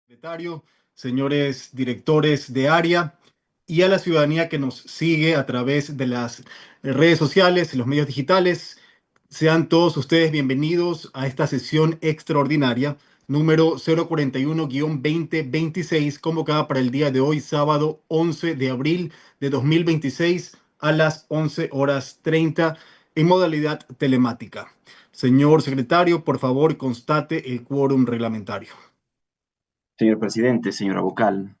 Secretario, señores directores de área y a la ciudadanía que nos sigue a través de las redes sociales y los medios digitales. Sean todos ustedes bienvenidos a esta sesión extraordinaria número 041-2026, convocada para el día de hoy, sábado 11 de abril de 2026 a las 11:30 en modalidad telemática. Señor secretario, por favor, constate el quórum reglamentario. Señor presidente, señor vocal,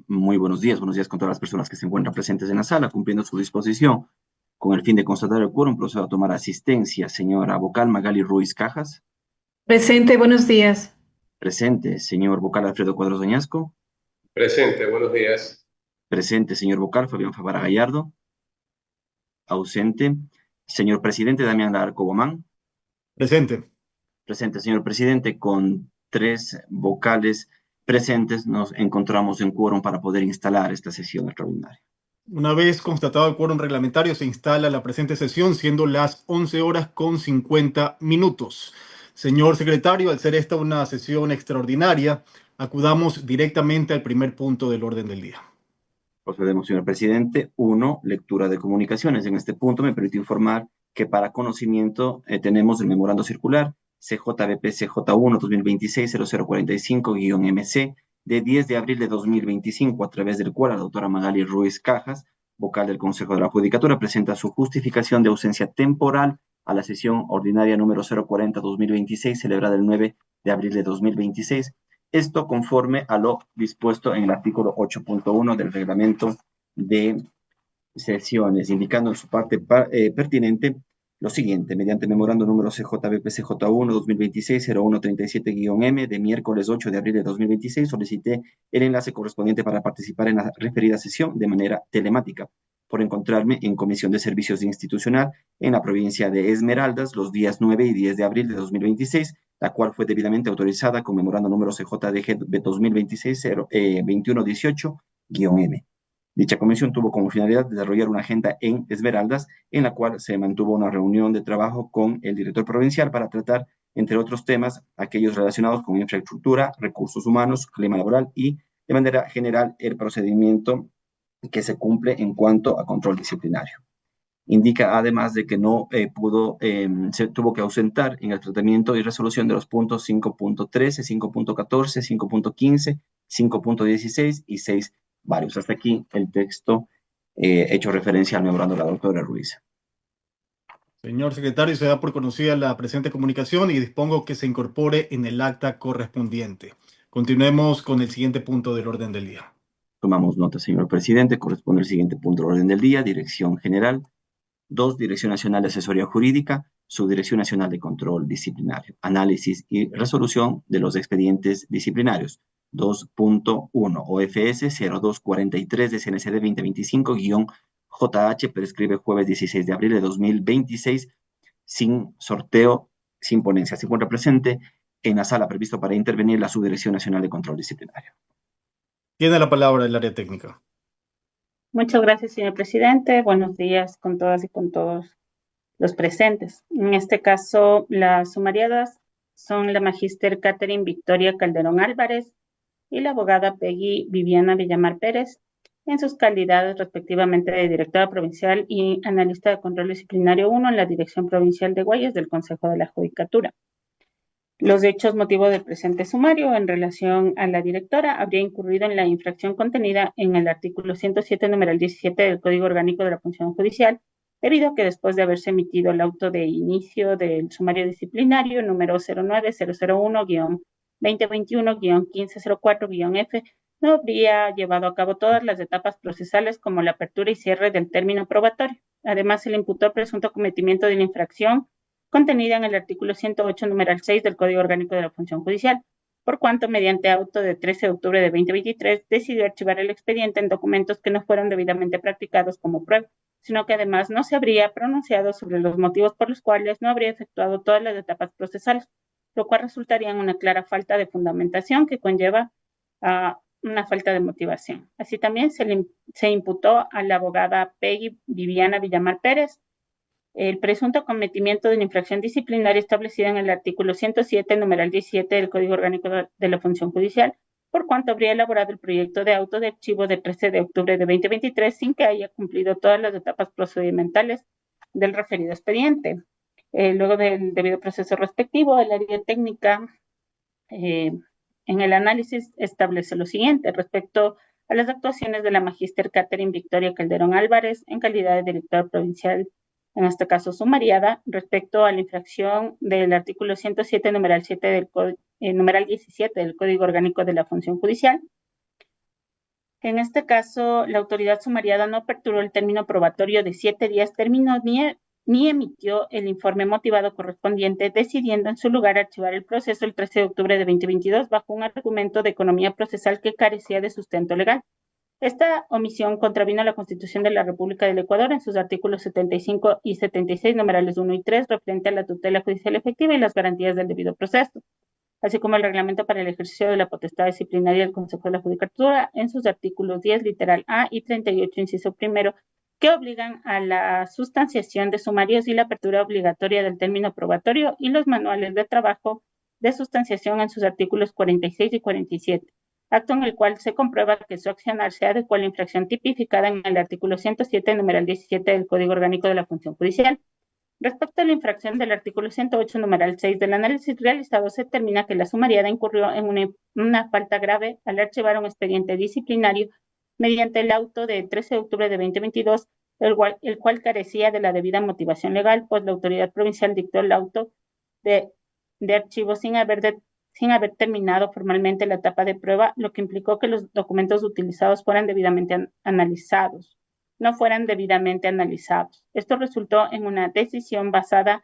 muy buenos días con todas las personas que se encuentran presentes en la sala, cumpliendo su disposición. Con el fin de constatar el quórum, procedo a tomar asistencia. Señora vocal Magali Ruiz Cajas, Presente, buenos días. presente. Señor vocal Alfredo Cuadros Doñasco, Presente, buenos días. presente. Señor vocal Fabián Favara Gallardo, ausente. Señor presidente Damián Larco Bomán, Presente. presente. Señor presidente, con 3 vocales presentes, nos encontramos en quórum para poder instalar esta sesión extraordinaria. Una vez constatado el quórum reglamentario, se instala la presente sesión, siendo las 11:50. Señor secretario, al ser esta una sesión extraordinaria, acudamos directamente al primer punto del orden del día. Procedemos, señor presidente. 1, lectura de comunicaciones. En este punto me permito informar que para conocimiento tenemos el memorando circular CJBP-CJ1 2026-0045-MC de 10 de abril de 2025, a través del cual la doctora Magali Ruiz Cajas, vocal del Consejo de la Judicatura, presenta su justificación de ausencia temporal a la sesión ordinaria número 040-2026, celebrada el 9 de abril de 2026. Esto conforme a lo dispuesto en el artículo 8.1 del reglamento de sesiones, indicando en su parte pertinente lo siguiente: mediante memorando número CJBP-CJ1 2026-0137-M de miércoles 8 de abril de 2026, solicité el enlace correspondiente para participar en la referida sesión de manera telemática, por encontrarme en Comisión de Servicios Institucional en la provincia de Esmeraldas los días 9 y 10 de abril de 2026, la cual fue debidamente autorizada con memorando número CJDG 2026-2118-M. Dicha comisión tuvo como finalidad desarrollar una agenda en Esmeraldas, en la cual se mantuvo una reunión de trabajo con el director provincial para tratar, entre otros temas, aquellos relacionados con infraestructura, recursos humanos, clima laboral y, de manera general, el procedimiento que se cumple en cuanto a control disciplinario. Indica además de que no se tuvo que ausentar en el tratamiento y resolución de los puntos 5.13, 5.14, 5.15, 5.16 y 6 varios. Hasta aquí el texto hecho referencia al memorando de la doctora Ruiz. Señor secretario, se da por conocida la presente comunicación y dispongo que se incorpore en el acta correspondiente. Continuemos con el siguiente punto del orden del día. Tomamos nota, señor presidente. Corresponde al siguiente punto del orden del día: Dirección General. 2, Dirección Nacional de Asesoría Jurídica, Subdirección Nacional de Control Disciplinario, análisis y resolución de los expedientes disciplinarios. 2.1, OFS 0243 de CNCD 2025-JH, prescribe jueves 16 de abril de 2026, sin sorteo, sin ponencia. Se encuentra presente en la sala previsto para intervenir la Subdirección Nacional de Control Disciplinario. Tiene la palabra el área técnica. Muchas gracias, señor presidente. Buenos días con todas y con todos los presentes. En este caso, las sumariadas son la magíster Catherine Victoria Calderón Álvarez y la abogada Peggy Viviana Villamar Pérez, en sus calidades respectivamente de directora provincial y analista de control disciplinario 1 en la Dirección Provincial de Guayas del Consejo de la Judicatura. Los hechos motivo del presente sumario en relación a la directora habría incurrido en la infracción contenida en el artículo 107, numeral 17 del Código Orgánico de la Función Judicial, debido a que después de haberse emitido el auto de inicio del sumario disciplinario número 09001-2021-1504-F, no habría llevado a cabo todas las etapas procesales como la apertura y cierre del término probatorio. Además, se le imputó presunto cometimiento de la infracción contenida en el artículo 108, numeral 6 del Código Orgánico de la Función Judicial, por cuanto, mediante auto de 13 de octubre de 2023, decidió archivar el expediente en documentos que no fueron debidamente practicados como prueba, sino que además no se habría pronunciado sobre los motivos por los cuales no habría efectuado todas las etapas procesales, lo cual resultaría en una clara falta de fundamentación que conlleva a una falta de motivación. Así también se imputó a la abogada Peggy Viviana Villamar Pérez el presunto cometimiento de una infracción disciplinaria establecida en el artículo 107, numeral 17 del Código Orgánico de la Función Judicial, por cuanto habría elaborado el proyecto de auto de archivo de 13 de octubre de 2023 sin que haya cumplido todas las etapas procedimentales del referido expediente. Luego del debido proceso respectivo, el área técnica en el análisis establece lo siguiente respecto a las actuaciones de la magíster Catherine Victoria Calderón Álvarez en calidad de directora provincial, en este caso sumariada, respecto a la infracción del artículo 107, numeral 17 del Código Orgánico de la Función Judicial. En este caso, la autoridad sumariada no aperturó el término probatorio de 7 días término ni emitió el informe motivado correspondiente, decidiendo en su lugar archivar el proceso el 13 de octubre de 2022 bajo un argumento de economía procesal que carecía de sustento legal. Esta omisión contravino a la Constitución de la República del Ecuador en sus artículos 75 y 76, numerales 1 y 3, referente a la tutela judicial efectiva y las garantías del debido proceso, así como el reglamento para el ejercicio de la potestad disciplinaria del Consejo de la Judicatura en sus artículos 10, literal A y 38, inciso primero, que obligan a la sustanciación de sumarios y la apertura obligatoria del término probatorio y los manuales de trabajo de sustanciación en sus artículos 46 y 47, acto en el cual se comprueba que su accionar se adecua a la infracción tipificada en el artículo 107, numeral 17 del Código Orgánico de la Función Judicial. Respecto a la infracción del artículo 108, numeral 6 del análisis realizado, se determina que la sumariada incurrió en una falta grave al archivar un expediente disciplinario mediante el auto de 13 de octubre de 2022, el cual carecía de la debida motivación legal, pues la autoridad provincial dictó el auto de archivo sin haber terminado formalmente la etapa de prueba, lo que implicó que los documentos utilizados fueran debidamente analizados. Esto resultó en una decisión basada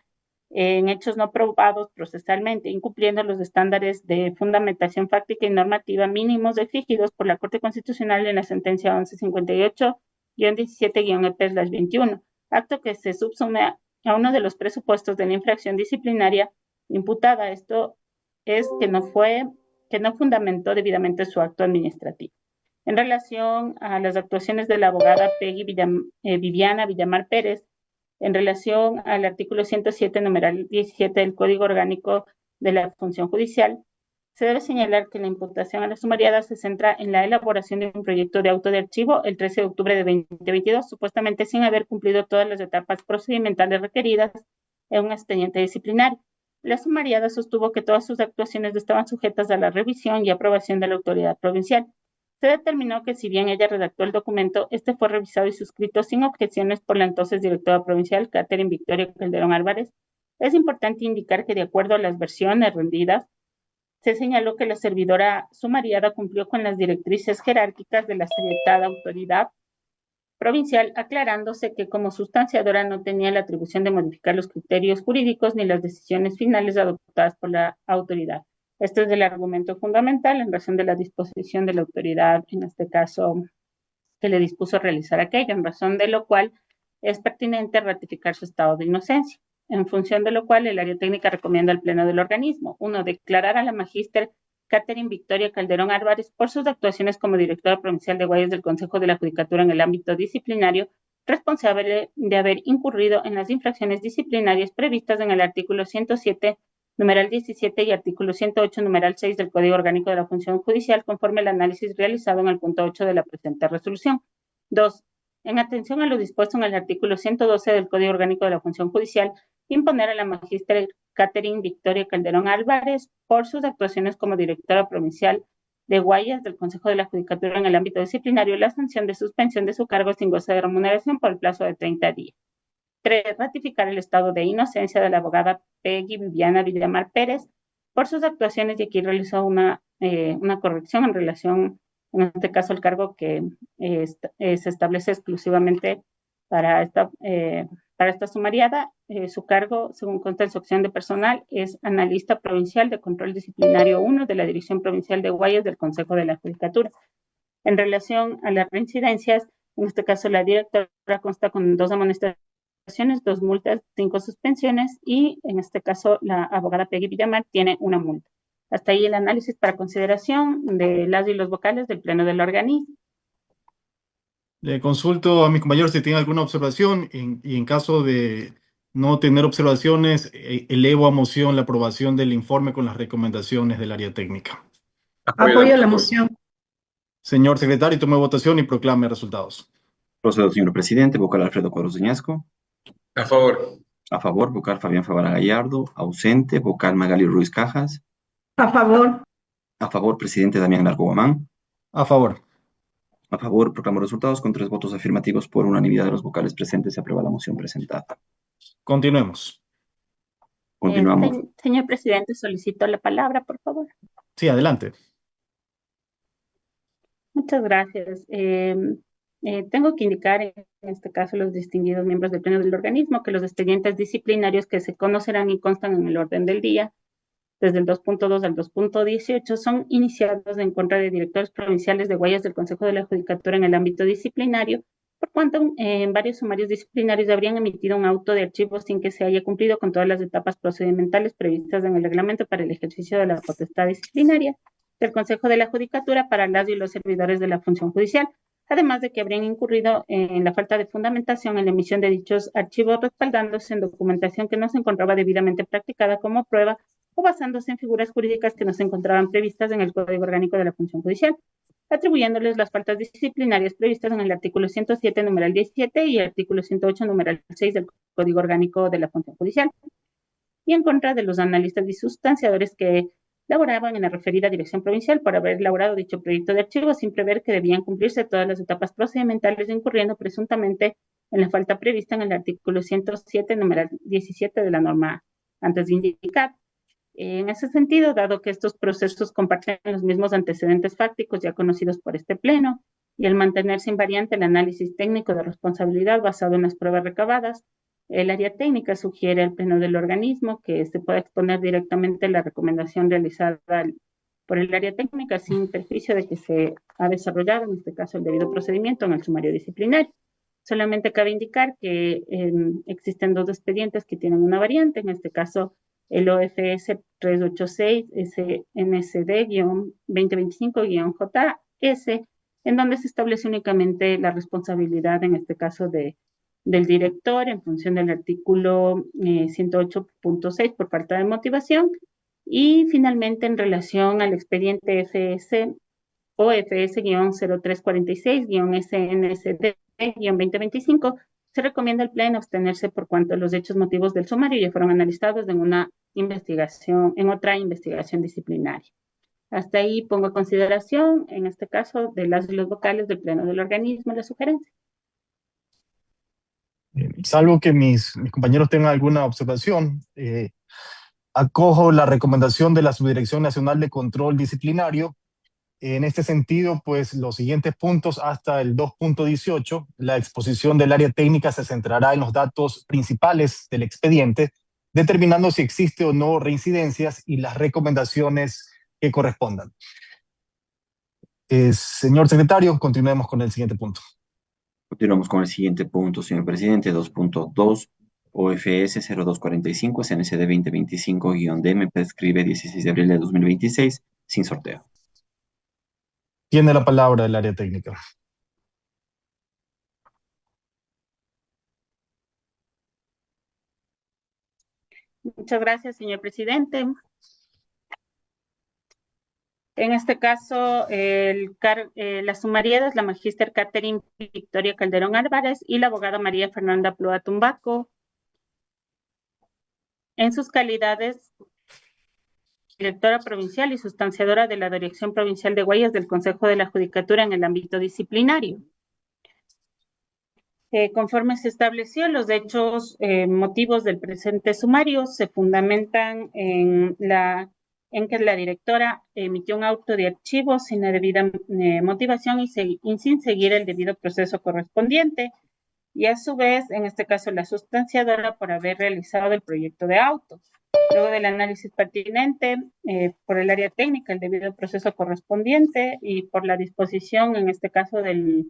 en hechos no probados procesalmente, incumpliendo los estándares de fundamentación fáctica y normativa mínimos exigidos por la Corte Constitucional en la sentencia 1158-17-EP/21, acto que se subsume a uno de los presupuestos de la infracción disciplinaria imputada. Esto es que no fundamentó debidamente su acto administrativo. En relación a las actuaciones de la abogada Viviana Villamar Pérez, en relación al artículo 107, numeral 17 del Código Orgánico de la Función Judicial, se debe señalar que la imputación a la sumariada se centra en la elaboración de un proyecto de auto de archivo el 13 de octubre de 2022, supuestamente sin haber cumplido todas las etapas procedimentales requeridas en un expediente disciplinario. La sumariada sostuvo que todas sus actuaciones estaban sujetas a la revisión y aprobación de la autoridad provincial. Se determinó que si bien ella redactó el documento, este fue revisado y suscrito sin objeciones por la entonces directora provincial, Catherine Victoria Calderón Álvarez. Es importante indicar que de acuerdo a las versiones rendidas, se señaló que la servidora sumariada cumplió con las directrices jerárquicas de la citada autoridad provincial, aclarándose que como sustanciadora no tenía la atribución de modificar los criterios jurídicos ni las decisiones finales adoptadas por la autoridad. Este es el argumento fundamental en razón de la disposición de la autoridad, en este caso, que le dispuso realizar aquello, en razón de lo cual es pertinente ratificar su estado de inocencia, en función de lo cual el área técnica recomienda al pleno del organismo, 1, declarar a la magíster Catherine Victoria Calderón Álvarez por sus actuaciones como directora provincial de Guayas del Consejo de la Judicatura en el ámbito disciplinario, responsable de haber incurrido en las infracciones disciplinarias previstas en el artículo 107, numeral 17 y artículo 108, numeral 6 del Código Orgánico de la Función Judicial, conforme al análisis realizado en el punto 8 de la presente resolución. 2. En atención a lo dispuesto en el artículo 112 del Código Orgánico de la Función Judicial, imponer a la magíster Catherine Victoria Calderón Álvarez por sus actuaciones como directora provincial de Guayas del Consejo de la Judicatura en el ámbito disciplinario la sanción de suspensión de su cargo sin goce de remuneración por el plazo de 30 días. 3. Ratificar el estado de inocencia de la abogada Peggy Viviana Villamar Pérez por sus actuaciones, y aquí realizó una corrección en relación, en este caso, el cargo que se establece exclusivamente para esta sumariada. Su cargo, según consta en su acción de personal, es analista provincial de control disciplinario 1 de la Dirección Provincial de Guayas del Consejo de la Judicatura. En relación a las reincidencias, en este caso la directora consta con 2 amonestaciones, 2 multas, 5 suspensiones, y en este caso la abogada Peggy Villamar tiene una multa. Hasta ahí el análisis para consideración de las y los vocales del pleno del organismo. Le consulto a mis compañeros si tienen alguna observación y en caso de No tener observaciones, elevo a moción la aprobación del informe con las recomendaciones del área técnica. Apoyo la moción. Señor secretario, tome votación y proclame resultados. Procedo, señor presidente. Vocal Alfredo Cuadros de Ñasco. A favor. A favor, vocal Fabián Favara Gallardo. Ausente, vocal Magali Ruiz Cajas. A favor. A favor, presidente Damián Largo Guamán. A favor. A favor, proclamo resultados con 3 votos afirmativos por unanimidad de los vocales presentes. Se aprueba la moción presentada. Continuemos. Continuamos. Señor presidente, solicito la palabra, por favor. Sí, adelante. Muchas gracias. Tengo que indicar en este caso a los distinguidos miembros del Pleno del organismo que los expedientes disciplinarios que se conocerán y constan en el orden del día, desde el 2.2 al 2.18, son iniciados en contra de directores provinciales de Guayas del Consejo de la Judicatura en el ámbito disciplinario, por cuanto en varios sumarios disciplinarios habrían emitido un auto de archivo sin que se haya cumplido con todas las etapas procedimentales previstas en el reglamento para el ejercicio de la potestad disciplinaria del Consejo de la Judicatura para las y los servidores de la función judicial, además de que habrían incurrido en la falta de fundamentación en la emisión de dichos archivos respaldándose en documentación que no se encontraba debidamente practicada como prueba o basándose en figuras jurídicas que no se encontraban previstas en el Código Orgánico de la Función Judicial, atribuyéndoles las faltas disciplinarias previstas en el artículo 107, numeral 17 y el artículo 108, numeral 6 del Código Orgánico de la Función Judicial, y en contra de los analistas y sustanciadores que laboraban en la referida dirección provincial por haber elaborado dicho proyecto de archivo sin prever que debían cumplirse todas las etapas procedimentales, incurriendo presuntamente en la falta prevista en el artículo 107, numeral 17 de la norma antes de indicar. En ese sentido, dado que estos procesos comparten los mismos antecedentes fácticos ya conocidos por este Pleno, y el mantenerse invariante el análisis técnico de responsabilidad basado en las pruebas recabadas, el área técnica sugiere al Pleno del organismo que se pueda exponer directamente la recomendación realizada por el área técnica sin perjuicio de que se ha desarrollado, en este caso, el debido procedimiento en el sumario disciplinario. Solamente cabe indicar que existen 2 expedientes que tienen una variante, en este caso el OFS 386 SNSD-2025-JS, en donde se establece únicamente la responsabilidad, en este caso, del director en función del artículo 108.6 por falta de motivación, y finalmente en relación al expediente OFS-0346-SNSD-2025, se recomienda al Pleno abstenerse por cuanto los hechos motivos del sumario ya fueron analizados en otra investigación disciplinaria. Hasta ahí pongo a consideración, en este caso, de las y los vocales del Pleno del organismo, la sugerencia. Salvo que mis compañeros tengan alguna observación, acojo la recomendación de la Subdirección Nacional de Control Disciplinario. En este sentido, pues los siguientes puntos hasta el 2.18, la exposición del área técnica se centrará en los datos principales del expediente, determinando si existe o no reincidencias y las recomendaciones que correspondan. Señor secretario, continuemos con el siguiente punto. Continuamos con el siguiente punto, señor presidente. 2.2. OFS 0245 SNCD 2025-D me prescribe 16 de abril de 2026 sin sorteo. Tiene la palabra el área técnica. Muchas gracias, señor presidente. En este caso, la sumariada es la magíster Catherine Victoria Calderón Álvarez y la abogada María Fernanda Plúa Tumbaco, en sus calidades directora provincial y sustanciadora de la Dirección Provincial de Guayas del Consejo de la Judicatura en el ámbito disciplinario. Conforme se estableció, los hechos motivos del presente sumario se fundamentan en que la directora emitió un auto de archivo sin la debida motivación y sin seguir el debido proceso correspondiente, y a su vez, en este caso, la sustanciadora por haber realizado el proyecto de auto. Luego del análisis pertinente por el área técnica, el debido proceso correspondiente y por la disposición, en este caso, de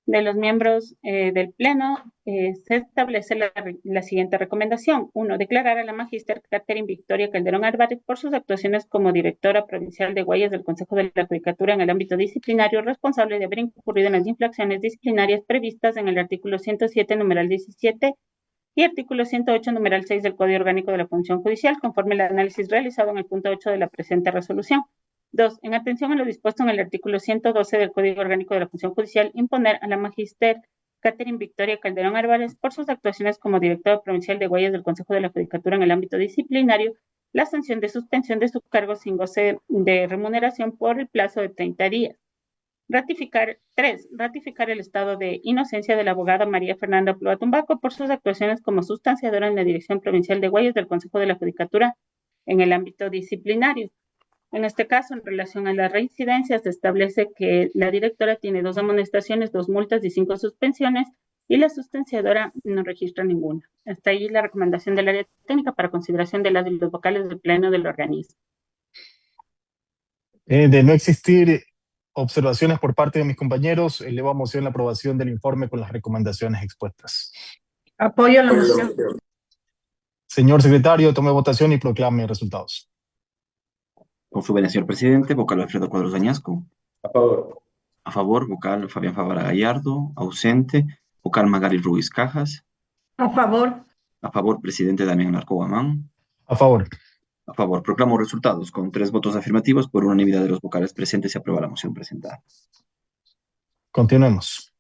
los miembros del Pleno, se establece la siguiente recomendación. 1. Declarar a la magíster Catherine Victoria Calderón Álvarez por sus actuaciones como directora provincial de Guayas del Consejo de la Judicatura en el ámbito disciplinario responsable de haber incurrido en las infracciones disciplinarias previstas en el artículo 107, numeral 17, y y artículo 108, numeral 6 del Código Orgánico de la Función Judicial, conforme al análisis realizado en el punto 8 de la presente resolución. 2. En atención a lo dispuesto en el artículo 112 del Código Orgánico de la Función Judicial, imponer a la magíster Catherine Victoria Calderón Álvarez, por sus actuaciones como directora provincial de huellas del Consejo de la Judicatura en el ámbito disciplinario, la sanción de suspensión de su cargo sin goce de remuneración por el plazo de 30 días. 3. Ratificar el estado de inocencia de la abogada María Fernanda Plúa Tumbaco por sus actuaciones como sustanciadora en la Dirección Provincial de Huellas del Consejo de la Judicatura en el ámbito disciplinario. En este caso, en relación a las reincidencias, se establece que la directora tiene 2 amonestaciones, 2 multas y 5 suspensiones, y la sustanciadora no registra ninguna. Hasta ahí la recomendación del área técnica para consideración de las y los vocales del pleno del organismo. De no existir observaciones por parte de mis compañeros, elevo a moción la aprobación del informe con las recomendaciones expuestas. Apoyo la moción. Señor secretario, tome votación y proclame resultados. Con su venia, señor presidente, vocal Alfredo Cuadros Añasco. A favor. A favor, vocal Fabián Favara Gallardo. Ausente, vocal Magali Ruiz Cajas. A favor. A favor, presidente Damián Larco Guamán. A favor. A favor, proclamo resultados. Con 3 votos afirmativos, por unanimidad de los vocales presentes, se aprueba la moción presentada. Continuemos.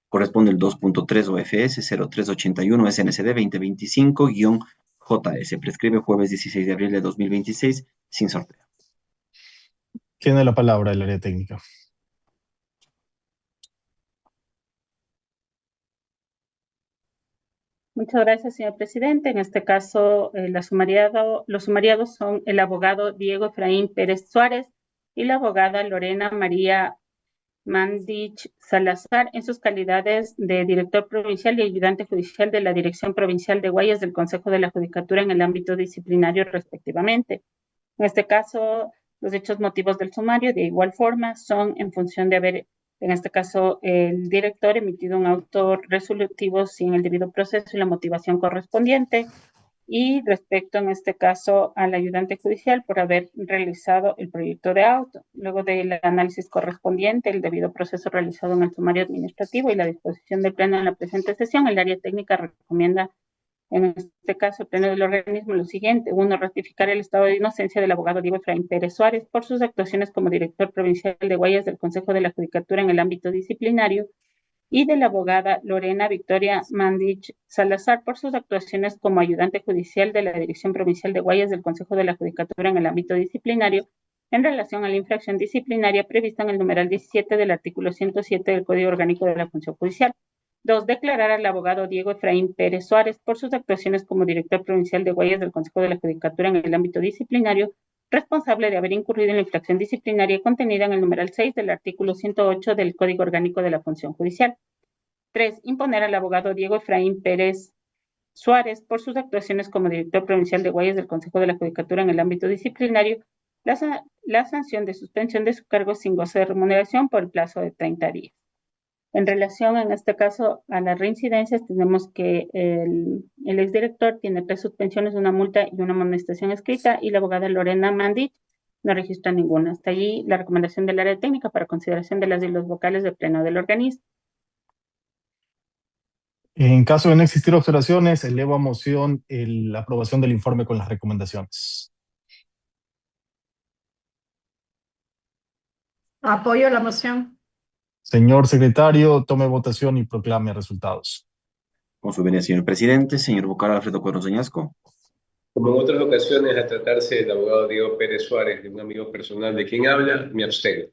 Corresponde el 2.3 OFS 0381 SNCD 2025-JS. Prescribe jueves 16 de abril de 2026, sin sorteo. Tiene la palabra el área técnica. Muchas gracias, señor presidente. En este caso, los sumariados son el abogado Diego Efraín Pérez Suárez y la abogada Lorena María Mandich Salazar en sus calidades de director provincial y ayudante judicial de la Dirección Provincial de Huellas del Consejo de la Judicatura en el ámbito disciplinario, respectivamente. En este caso, los hechos motivos del sumario, de igual forma, son en función de haber, en este caso, el director emitido un auto resolutivo sin el debido proceso y la motivación correspondiente, y respecto, en este caso, al ayudante judicial por haber realizado el proyecto de auto. Luego del análisis correspondiente, el debido proceso realizado en el sumario administrativo y la disposición del pleno en la presente sesión, el área técnica recomienda, en este caso, el pleno del organismo, lo siguiente. 1. Ratificar el estado de inocencia del abogado Diego Efraín Pérez Suárez por sus actuaciones como director provincial de huellas del Consejo de la Judicatura en el ámbito disciplinario, y de la abogada Lorena Victoria Mandich Salazar por sus actuaciones como ayudante judicial de la Dirección Provincial de Huellas del Consejo de la Judicatura en el ámbito disciplinario en relación a la infracción disciplinaria prevista en el numeral 17 del artículo 107 del Código Orgánico de la Función Judicial. 2. Declarar al abogado Diego Efraín Pérez Suárez por sus actuaciones como director provincial de huellas del Consejo de la Judicatura en el ámbito disciplinario responsable de haber incurrido en la infracción disciplinaria contenida en el numeral 6 del artículo 108 del Código Orgánico de la Función Judicial. 3. Imponer al abogado Diego Efraín Pérez Suárez por sus actuaciones como director provincial de huellas del Consejo de la Judicatura en el ámbito disciplinario la sanción de suspensión de su cargo sin goce de remuneración por el plazo de 30 días. En relación, en este caso, a las reincidencias, tenemos que el exdirector tiene 3 suspensiones, una multa y una amonestación escrita, y la abogada Lorena Mandich no registra ninguna. Hasta allí la recomendación del área técnica para consideración de las y los vocales del pleno del organismo. En caso de no existir observaciones, elevo a moción la aprobación del informe con las recomendaciones. Apoyo la moción. Señor secretario, tome votación y proclame resultados. Con su venia, señor presidente, señor vocal Alfredo Cuadros Añasco. Como en otras ocasiones, a tratarse del abogado Diego Pérez Suárez, de un amigo personal de quien habla, me abstengo.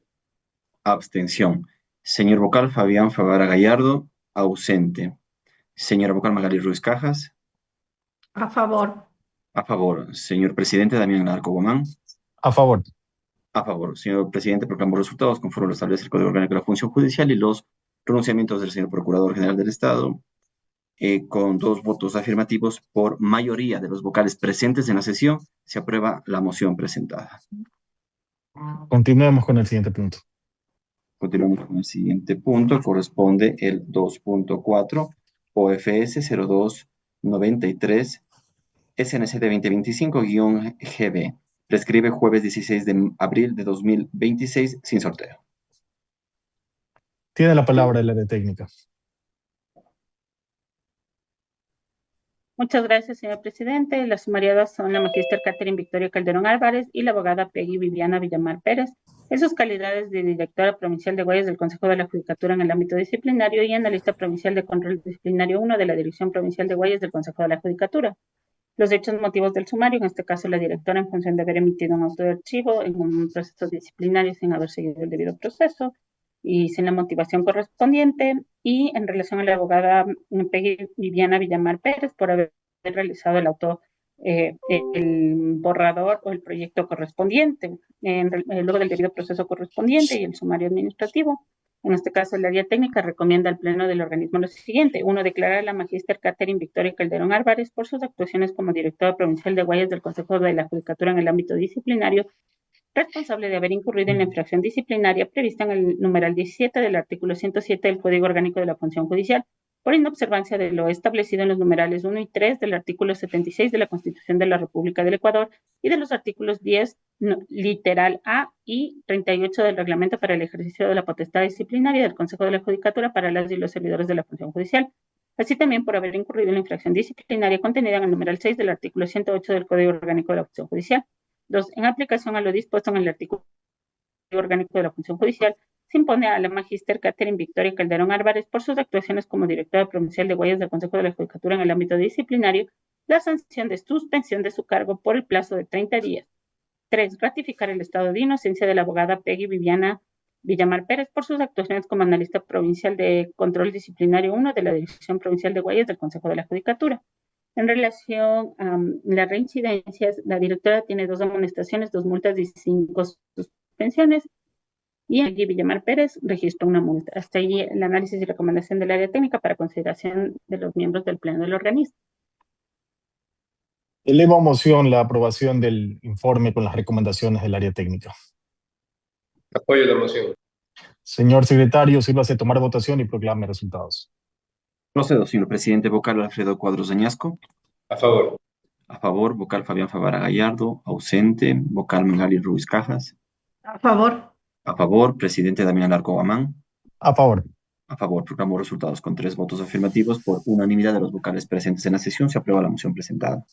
Abstención. Señor vocal Fabián Favara Gallardo. Ausente. Señora vocal Magali Ruiz Cajas. A favor. A favor. Señor presidente Damián Larco Guamán. A favor. A favor. Señor presidente, proclamo resultados conforme lo establece el Código Orgánico de la Función Judicial y los pronunciamientos del señor Procurador General del Estado, con 2 votos afirmativos por mayoría de los vocales presentes en la sesión, se aprueba la moción presentada. Continuemos con el siguiente punto. Continuamos con el siguiente punto. Corresponde el 2.4 OFS 0293 SNCD 2025-GB. Prescribe jueves 16 de abril de 2026 sin sorteo. Tiene la palabra el área técnica. Muchas gracias, señor presidente. Las sumariadas son la magíster Catherine Victoria Calderón Álvarez y la abogada Peggy Viviana Villamar Pérez, en sus calidades de directora provincial de Guayas del Consejo de la Judicatura en el ámbito disciplinario y analista provincial de control disciplinario 1 de la Dirección Provincial de Guayas del Consejo de la Judicatura. Los hechos motivos del sumario, en este caso la directora, en función de haber emitido un auto de archivo en un proceso disciplinario sin haber seguido el debido proceso y sin la motivación correspondiente, y en relación a la abogada Peggy Viviana Villamar Pérez por haber realizado el borrador o el proyecto correspondiente, luego del debido proceso correspondiente y el sumario administrativo. En este caso, el área técnica recomienda al Pleno del organismo lo siguiente. 1. Declarar a la magíster Catherine Victoria Calderón Álvarez por sus actuaciones como directora provincial de Guayas del Consejo de la Judicatura en el ámbito disciplinario, responsable de haber incurrido en la infracción disciplinaria prevista en el numeral 17 del artículo 107 del Código Orgánico de la Función Judicial, por inobservancia de lo establecido en los numerales 1 y 3 del artículo 76 de la Constitución de la República del Ecuador y de los artículos 10, literal A y 38 del Reglamento para el ejercicio de la potestad disciplinaria del Consejo de la Judicatura para las y los servidores de la función judicial, así también por haber incurrido en la infracción disciplinaria contenida en el numeral 6 del artículo 108 del Código Orgánico de la Función Judicial. 2. En aplicación a lo dispuesto en el artículo orgánico de la función judicial, se impone a la magíster Catherine Victoria Calderón Álvarez por sus actuaciones como directora provincial de Guayas del Consejo de la Judicatura en el ámbito disciplinario la sanción de suspensión de su cargo por el plazo de 30 días. 3. Ratificar el estado de inocencia de la abogada Peggy Viviana Villamar Pérez por sus actuaciones como analista provincial de control disciplinario 1 de la Dirección Provincial de Guayas del Consejo de la Judicatura. En relación a las reincidencias, la directora tiene 2 amonestaciones, 2 multas y 5 suspensiones. Y aquí Villamar Pérez registró una multa. Hasta ahí el análisis y recomendación del área técnica para consideración de los miembros del Pleno del organismo. Elevo a moción la aprobación del informe con las recomendaciones del área técnica. Apoyo la moción. Señor secretario, sírvase a tomar votación y proclame resultados. Procedo, señor presidente. Vocal Alfredo Cuadros Añasco. A favor. A favor, vocal Fabián Favara Gallardo. Ausente, vocal Magali Ruiz Cajas. A favor. A favor, presidente Damián Larco Guamán. A favor. A favor, proclamo resultados con 3 votos afirmativos por unanimidad de los vocales presentes en la sesión. Se aprueba la moción presentada.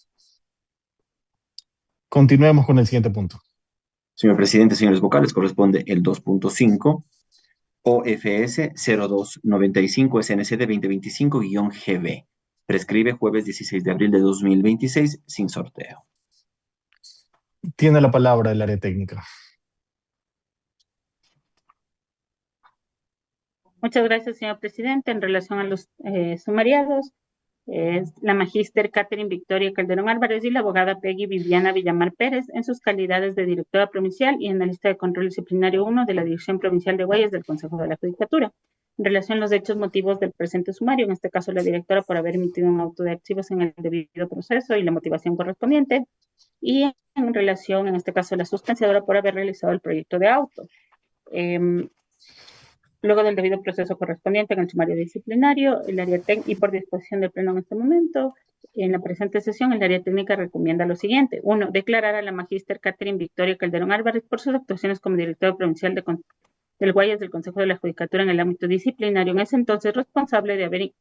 Continuemos con el siguiente punto. Señor presidente, señores vocales, corresponde el 2.5, OFS 0295 SNCD 2025-GB. Prescribe jueves 16 de abril de 2026 sin sorteo. Tiene la palabra el área técnica. Muchas gracias, señor presidente. En relación a los sumariados, la magíster Catherine Victoria Calderón Álvarez y la abogada Peggy Viviana Villamar Pérez en sus calidades de directora provincial y analista de control disciplinario 1 de la Dirección Provincial de Guayas del Consejo de la Judicatura. En relación a los hechos motivos del presente sumario, en este caso la directora por haber emitido un auto de archivos en el debido proceso y la motivación correspondiente, y en relación, en este caso, la sustanciadora por haber realizado el proyecto de auto. Luego del debido proceso correspondiente en el sumario disciplinario, el área técnica, y por disposición del Pleno en este momento, en la presente sesión, el área técnica recomienda lo siguiente. 1. Declarar a la magíster Catherine Victoria Calderón Álvarez por sus actuaciones como directora provincial del Guayas del Consejo de la Judicatura en el ámbito disciplinario, en ese entonces responsable de haber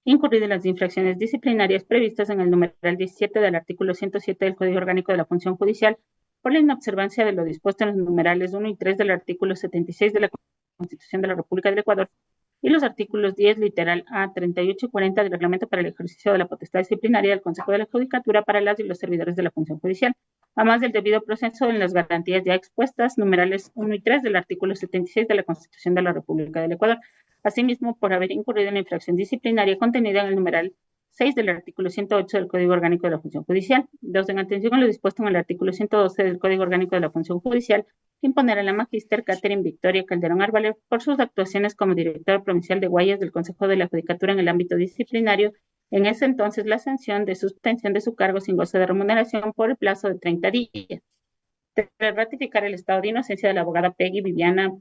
incurrido en las infracciones disciplinarias previstas en el numeral 17 del artículo 107 del Código Orgánico de la Función Judicial por la inobservancia de lo dispuesto en los numerales 1 y 3 del artículo 76 de la Constitución de la República del Ecuador y los artículos 10, literal A, 38 y 40 del Reglamento para el ejercicio de la potestad disciplinaria del Consejo de la Judicatura para las y los servidores de la función judicial, además del debido proceso en las garantías ya expuestas, numerales 1 y 3 del artículo 76 de la Constitución de la República del Ecuador. Asimismo, por haber incurrido en la infracción disciplinaria contenida en el numeral 6 del artículo 108 del Código Orgánico de la Función Judicial. 2. En atención a lo dispuesto en el artículo 112 del Código Orgánico de la Función Judicial, imponer a la magíster Catherine Victoria Calderón Álvarez por sus actuaciones como directora provincial de Guayas del Consejo de la Judicatura en el ámbito disciplinario, en ese entonces la sanción de suspensión de su cargo sin goce de remuneración por el plazo de 30 días. 3. Ratificar el estado de inocencia de la abogada Peggy Viviana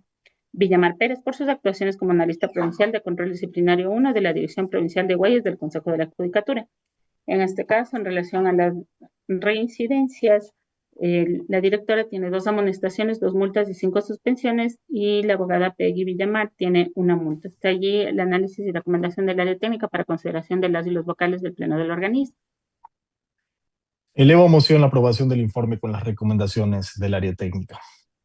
Villamar Pérez por sus actuaciones como analista provincial de control disciplinario 1 de la Dirección Provincial de Guayas del Consejo de la Judicatura. En este caso, en relación a las reincidencias, la directora tiene 2 amonestaciones, 2 multas y 5 suspensiones, y la abogada Peggy Villamar tiene una multa. Está allí el análisis y recomendación del área técnica para consideración de las y los vocales del Pleno del organismo. Elevo a moción la aprobación del informe con las recomendaciones del área técnica.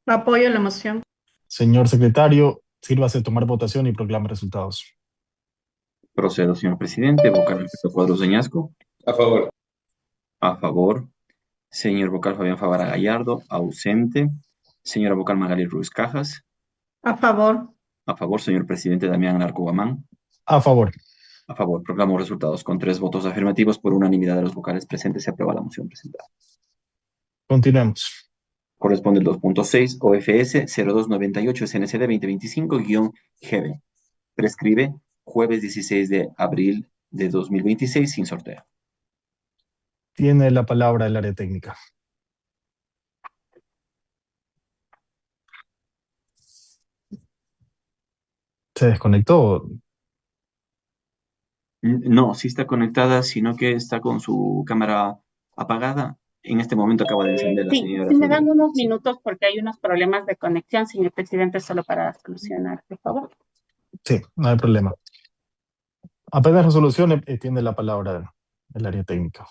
Apoyo la moción. Señor secretario, sírvase a tomar votación y proclame resultados. Procedo, señor presidente. Vocal Alberto Cuadros de Ñasco. A favor. A favor. Señor vocal Fabián Favara Gallardo. Ausente. Señora vocal Magali Ruiz Cajas. A favor. A favor, señor presidente Damián Alarco Guamán. A favor. A favor. Proclamo resultados con 3 votos afirmativos por unanimidad de los vocales presentes. Se aprueba la moción presentada. Continuemos. Corresponde el 2.6 OFS 0298 SNCD 2025-GB. Prescribe jueves 16 de abril de 2026 sin sorteo. Tiene la palabra el área técnica. ¿Se desconectó? No, sí está conectada, sino que está con su cámara apagada. En este momento acaba de encender la Sí, señora. si me dan unos Sí. minutos porque hay unos problemas de conexión, señor presidente, solo para solucionar, por favor. Sí, no hay problema. Apenas resolución, tiene la palabra el área técnica.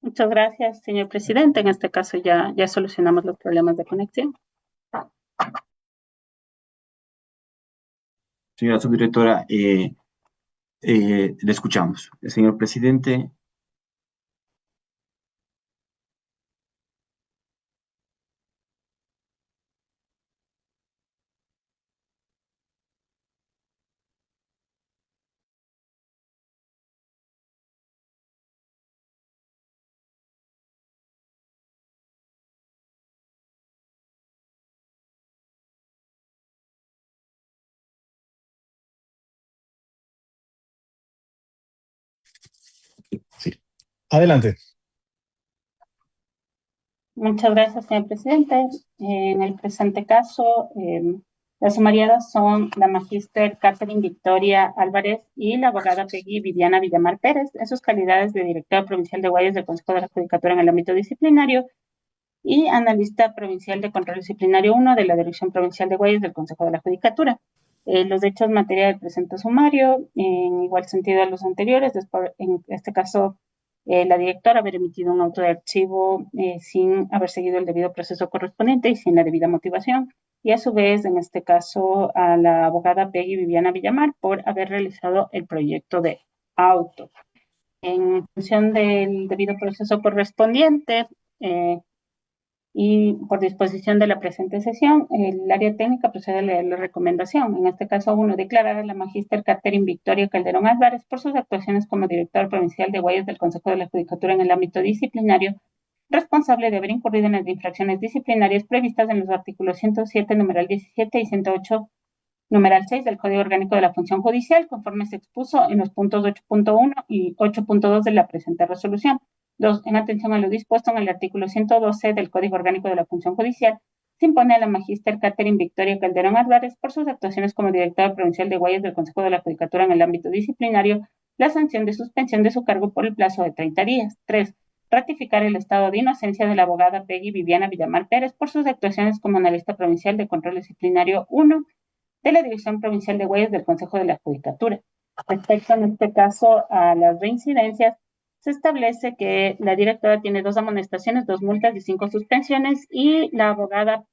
Muchas gracias, señor presidente. En este caso ya solucionamos los problemas de conexión. Señora subdirectora, le escuchamos. Señor presidente. Sí. Adelante. Muchas gracias, señor presidente. En el presente caso, las sumariadas son la magíster Catherine Victoria Álvarez y la abogada Peggy Viviana Villamar Pérez, en sus calidades de directora provincial de Guayas del Consejo de la Judicatura en el ámbito disciplinario y analista provincial de control disciplinario 1 de la Dirección Provincial de Guayas del Consejo de la Judicatura. Los hechos en materia del presente sumario, en igual sentido a los anteriores, después, en este caso, la directora haber emitido un auto de archivo sin haber seguido el debido proceso correspondiente y sin la debida motivación, y a su vez, en este caso, a la abogada Peggy Viviana Villamar por haber realizado el proyecto de auto. En función del debido proceso correspondiente, y por disposición de la presente sesión, el área técnica procede a leer la recomendación. En este caso, 1, declarar a la magíster Catherine Victoria Calderón Álvarez por sus actuaciones como directora provincial de Guayas del Consejo de la Judicatura en el ámbito disciplinario, responsable de haber incurrido en las infracciones disciplinarias previstas en los artículos 107, numeral 17 y 108, numeral 6 del Código Orgánico de la Función Judicial, conforme se expuso en los puntos 8.1 y 8.2 de la presente resolución. 2. En atención a lo dispuesto en el artículo 112 del Código Orgánico de la Función Judicial, se impone a la magíster Catherine Victoria Calderón Álvarez por sus actuaciones como directora provincial de Guayas del Consejo de la Judicatura en el ámbito disciplinario la sanción de suspensión de su cargo por el plazo de 30 días. 3. Ratificar el estado de inocencia de la abogada Peggy Viviana Villamar Pérez por sus actuaciones como analista provincial de control disciplinario 1 de la Dirección Provincial de Guayas del Consejo de la Judicatura. Respecto en este caso a las reincidencias, se establece que la directora tiene 2 amonestaciones, 2 multas y 5 suspensiones, y la abogada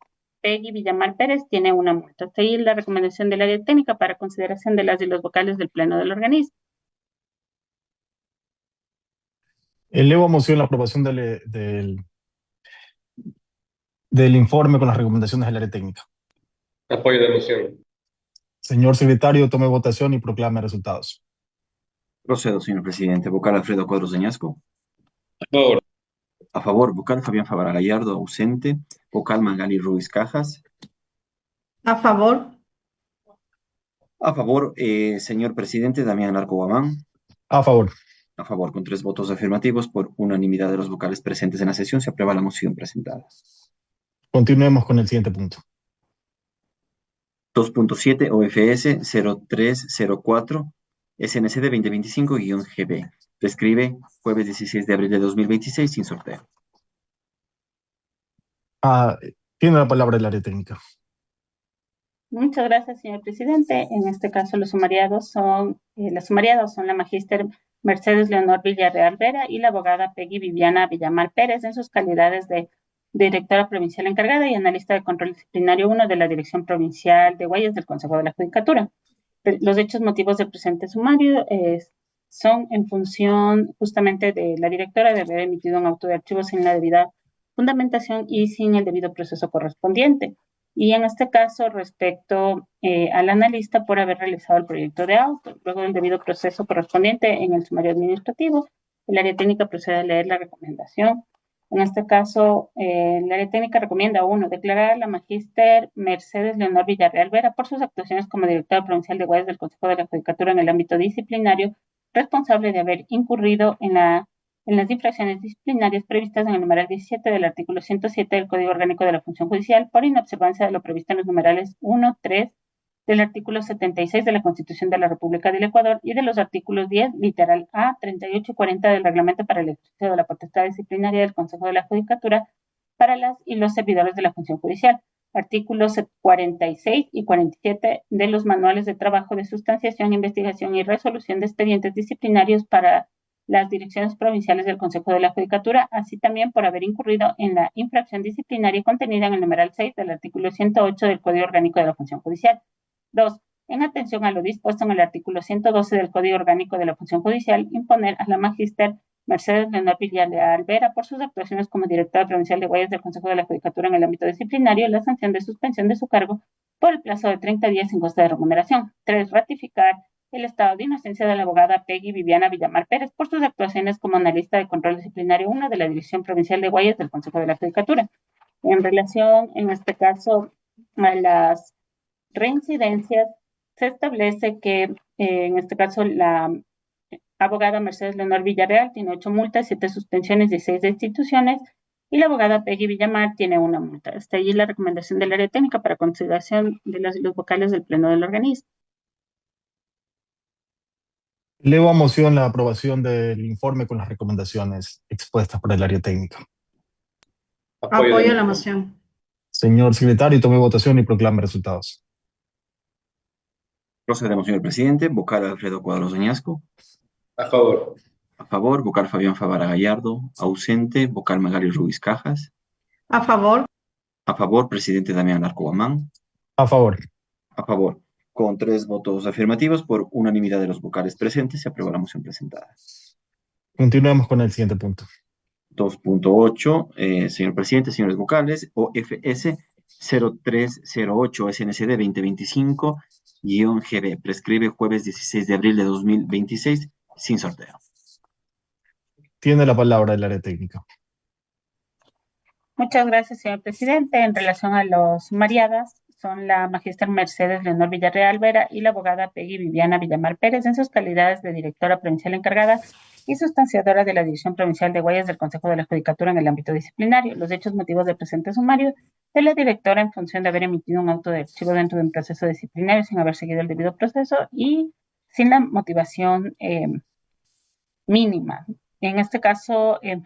Peggy Villamar Pérez tiene 1 multa. Hasta ahí la recomendación del área técnica para consideración de las y los vocales del Pleno del organismo. Elevo a moción la aprobación del informe con las recomendaciones del área técnica. Apoyo la moción. Señor secretario, tome votación y proclame resultados. Procedo, señor presidente. Vocal Alfredo Cuadros de Ñasco. A favor. A favor, vocal Fabián Favara Gallardo, ausente. Vocal Magali Ruiz Cajas. A favor. A favor, señor presidente Damián Larco Guamán. A favor. A favor, con 3 votos afirmativos, por unanimidad de los vocales presentes en la sesión, se aprueba la moción presentada. Continuemos con el siguiente punto. 2.7 OFS 0304 SNCD 2025-GB. Prescribe jueves 16 de abril de 2026 sin sorteo. Tiene la palabra el área técnica. Muchas gracias, señor presidente. En este caso, las sumariadas son la magíster Mercedes Leonor Villarreal Vera y la abogada Peggy Viviana Villamar Pérez en sus calidades de directora provincial encargada y analista de control disciplinario 1 de la Dirección Provincial de Guayas del Consejo de la Judicatura. Los hechos motivos del presente sumario son en función justamente de la directora de haber emitido un auto de archivo sin la debida fundamentación y sin el debido proceso correspondiente. Y en este caso, respecto al analista por haber realizado el proyecto de auto, luego del debido proceso correspondiente en el sumario administrativo, el área técnica procede a leer la recomendación. En este caso, el área técnica recomienda 1, declarar a la magíster Mercedes Leonor Villarreal Vera por sus actuaciones como directora provincial de Guayas del Consejo de la Judicatura en el ámbito disciplinario, responsable de haber incurrido en las infracciones disciplinarias previstas en el numeral 17 del artículo 107 del Código Orgánico de la Función Judicial por inobservancia de lo previsto en los numerales 1, 3 del artículo 76 de la Constitución de la República del Ecuador y de los artículos 10, literal A, 38 y 40 del Reglamento para el ejercicio de la potestad disciplinaria del Consejo de la Judicatura para las y los servidores de la función judicial, artículos 46 y 47 de los manuales de trabajo de sustanciación, investigación y resolución de expedientes disciplinarios para las direcciones provinciales del Consejo de la Judicatura, así también por haber incurrido en la infracción disciplinaria contenida en el numeral 6 del artículo 108 del Código Orgánico de la Función Judicial. 2. En atención a lo dispuesto en el artículo 112 del Código Orgánico de la Función Judicial, imponer a la magíster Mercedes Leonor Villarreal Vera por sus actuaciones como directora provincial de Guayas del Consejo de la Judicatura en el ámbito disciplinario la sanción de suspensión de su cargo por el plazo de 30 días sin coste de remuneración. 3. Ratificar el estado de inocencia de la abogada Peggy Viviana Villamar Pérez por sus actuaciones como analista de control disciplinario 1 de la Dirección Provincial de Guayas del Consejo de la Judicatura. En relación, en este caso, a las reincidencias, se establece que en este caso la abogada Mercedes Leonor Villarreal tiene 8 multas, 7 suspensiones y 6 destituciones. Y la abogada Peggy Villamar tiene 1 multa. Hasta allí la recomendación del área técnica para consideración de los vocales del Pleno del organismo. Elevo a moción la aprobación del informe con las recomendaciones expuestas por el área técnica. Apoyo la moción. Señor secretario, tome votación y proclame resultados. Procedemos, señor presidente. Vocal Alfredo Cuadros Añasco. A favor. A favor. Vocal Fabián Favara Gallardo. Ausente. Vocal Magali Ruiz Cajas. A favor. A favor, presidente Damián Larco Guamán. A favor. A favor. Con 3 votos afirmativos, por unanimidad de los vocales presentes, se aprueba la moción presentada. Continuemos con el siguiente punto. 2.8, señor presidente, señores vocales, OFS 0308 SNCD 2025-GB, prescribe jueves 16 de abril de 2026, sin sorteo. Tiene la palabra el área técnica. Muchas gracias, señor presidente. En relación a los sumariadas, son la magíster Mercedes Leonor Villarreal Vera y la abogada Peggy Viviana Villamar Pérez en sus calidades de directora provincial encargada y sustanciadora de la División Provincial de Huellas del Consejo de la Judicatura en el ámbito disciplinario. Los hechos motivos del presente sumario de la directora en función de haber emitido un auto de archivo dentro de un proceso disciplinario sin haber seguido el debido proceso y sin la motivación mínima. En este caso, en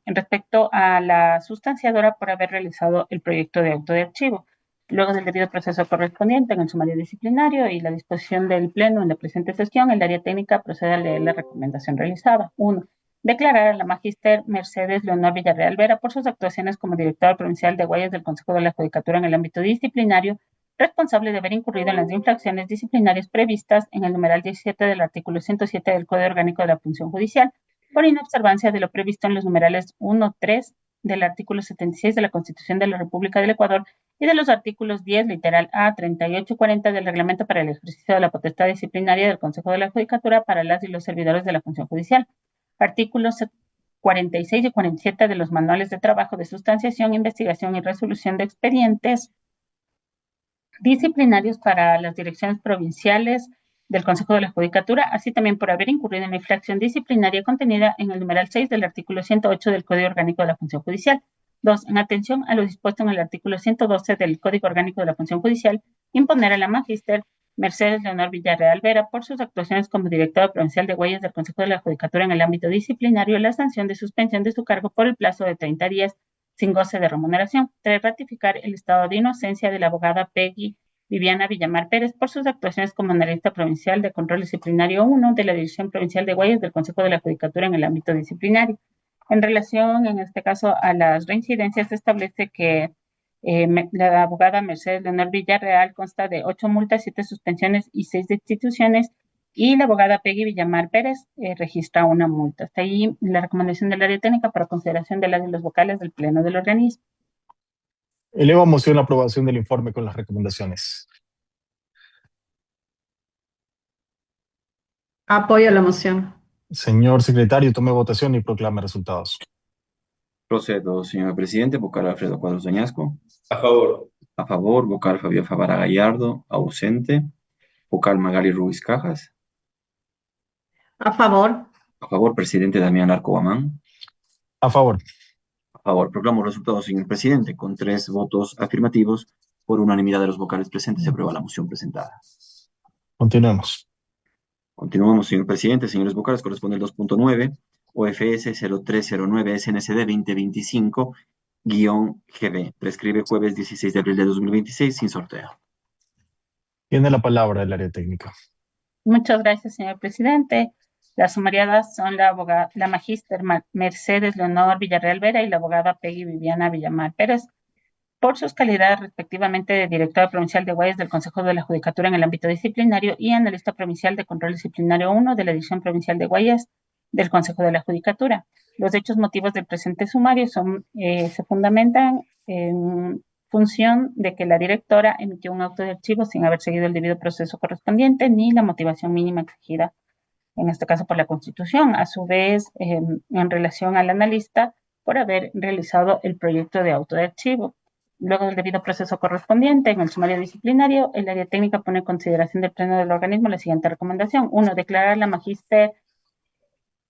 respecto a la sustanciadora por haber realizado el proyecto de auto de archivo. Luego del debido proceso correspondiente en el sumario disciplinario y la disposición del Pleno en la presente sesión, el área técnica procede a leer la recomendación realizada. 1. Declarar a la magíster Mercedes Leonor Villarreal Vera por sus actuaciones como directora provincial de Huellas del Consejo de la Judicatura en el ámbito disciplinario, responsable de haber incurrido en las infracciones disciplinarias previstas en el numeral 17 del artículo 107 del Código Orgánico de la Función Judicial, por inobservancia de lo previsto en los numerales 1-3 del artículo 76 de la Constitución de la República del Ecuador y de los artículos 10, literal A, 38 y 40 del Reglamento para el ejercicio de la potestad disciplinaria del Consejo de la Judicatura para las y los servidores de la función judicial. Artículos 46 y 47 de los manuales de trabajo de sustanciación, investigación y resolución de expedientes disciplinarios para las direcciones provinciales del Consejo de la Judicatura, así también por haber incurrido en la infracción disciplinaria contenida en el numeral 6 del artículo 108 del Código Orgánico de la Función Judicial. 2. En atención a lo dispuesto en el artículo 112 del Código Orgánico de la Función Judicial, imponer a la magíster Mercedes Leonor Villarreal Vera por sus actuaciones como directora provincial de Huellas del Consejo de la Judicatura en el ámbito disciplinario la sanción de suspensión de su cargo por el plazo de 30 días sin goce de remuneración. 3. Ratificar el estado de inocencia de la abogada Peggy Viviana Villamar Pérez por sus actuaciones como analista provincial de control disciplinario 1 de la División Provincial de Huellas del Consejo de la Judicatura en el ámbito disciplinario. En relación, en este caso, a las reincidencias, se establece que la abogada Mercedes Leonor Villarreal consta de 8 multas, 7 suspensiones y 6 destituciones, y la abogada Peggy Villamar Pérez registra 1 multa. Hasta ahí la recomendación del área técnica para consideración de las y los vocales del Pleno del organismo. Elevo a moción la aprobación del informe con las recomendaciones. Apoyo la moción. Señor secretario, tome votación y proclame resultados. Procedo, señor presidente. Vocal Alfredo Cuadros Añasco. A favor. A favor, vocal Fabián Favara Gallardo. Ausente. Vocal Magali Ruiz Cajas. A favor. A favor, presidente Damián Larco Guamán. A favor. A favor. Proclamo resultados, señor presidente. Con 3 votos afirmativos, por unanimidad de los vocales presentes, se aprueba la moción presentada. Continuemos. Continuamos, señor presidente. Señores vocales, corresponde el 2.9, OFS 0309 SNCD 2025-GB. Prescribe jueves 16 de abril de 2026, sin sorteo. Tiene la palabra el área técnica. Muchas gracias, señor presidente. Las sumariadas son la magíster Mercedes Leonor Villarreal Vera y la abogada Peggy Viviana Villamar Pérez, por sus calidades respectivamente de directora provincial de Huellas del Consejo de la Judicatura en el ámbito disciplinario y analista provincial de control disciplinario 1 de la División Provincial de Huellas del Consejo de la Judicatura. Los hechos motivos del presente sumario se fundamentan en función de que la directora emitió un auto de archivo sin haber seguido el debido proceso correspondiente ni la motivación mínima exigida, en este caso por la Constitución. A su vez, en relación al analista, por haber realizado el proyecto de auto de archivo. Luego del debido proceso correspondiente, en el sumario disciplinario, el área técnica pone en consideración del Pleno del organismo la siguiente recomendación. 1. Declarar a la magíster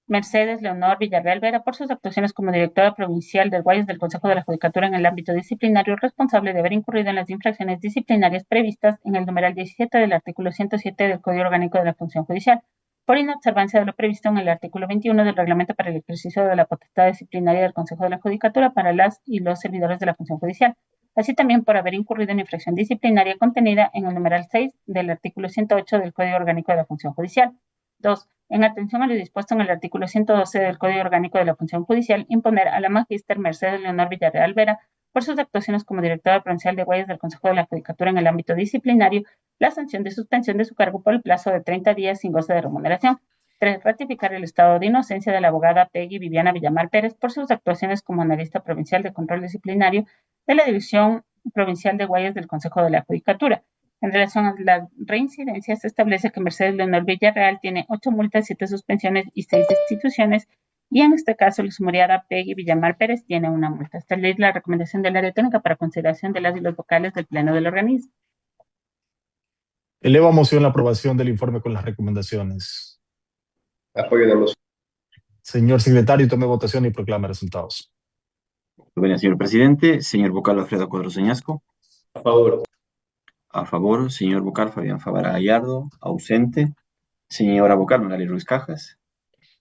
Mercedes Leonor Villarreal Vera por sus actuaciones como directora provincial del Guayas del Consejo de la Judicatura en el ámbito disciplinario, responsable de haber incurrido en las infracciones disciplinarias previstas en el numeral 17 del artículo 107 del Código Orgánico de la Función Judicial, por inobservancia de lo previsto en el artículo 21 del Reglamento para el ejercicio de la potestad disciplinaria del Consejo de la Judicatura para las y los servidores de la función judicial, así también por haber incurrido en infracción disciplinaria contenida en el numeral 6 del artículo 108 del Código Orgánico de la Función Judicial. 2. En atención a lo dispuesto en el artículo 112 del Código Orgánico de la Función Judicial, imponer a la magíster Mercedes Leonor Villarreal Vera, por sus actuaciones como directora provincial de Guayas del Consejo de la Judicatura en el ámbito disciplinario, la sanción de suspensión de su cargo por el plazo de 30 días sin goce de remuneración. 3. Ratificar el estado de inocencia de la abogada Peggy Viviana Villamar Pérez por sus actuaciones como analista provincial de control disciplinario de la División Provincial de Guayas del Consejo de la Judicatura. En relación a la reincidencia, se establece que Mercedes Leonor Villarreal tiene 8 multas, 7 suspensiones y 6 destituciones, y en este caso la sumariada Peggy Villamar Pérez tiene una multa. Esta ley es la recomendación del área técnica para consideración de las y los vocales del Pleno del organismo. Elevo a moción la aprobación del informe con las recomendaciones. Apoyo la moción. Señor secretario, tome votación y proclame resultados. Bien, señor presidente. Señor vocal Alfredo Cuadros Añasco. A favor. A favor, señor vocal Fabián Favara Gallardo. Ausente. Señora vocal Magali Ruiz Cajas.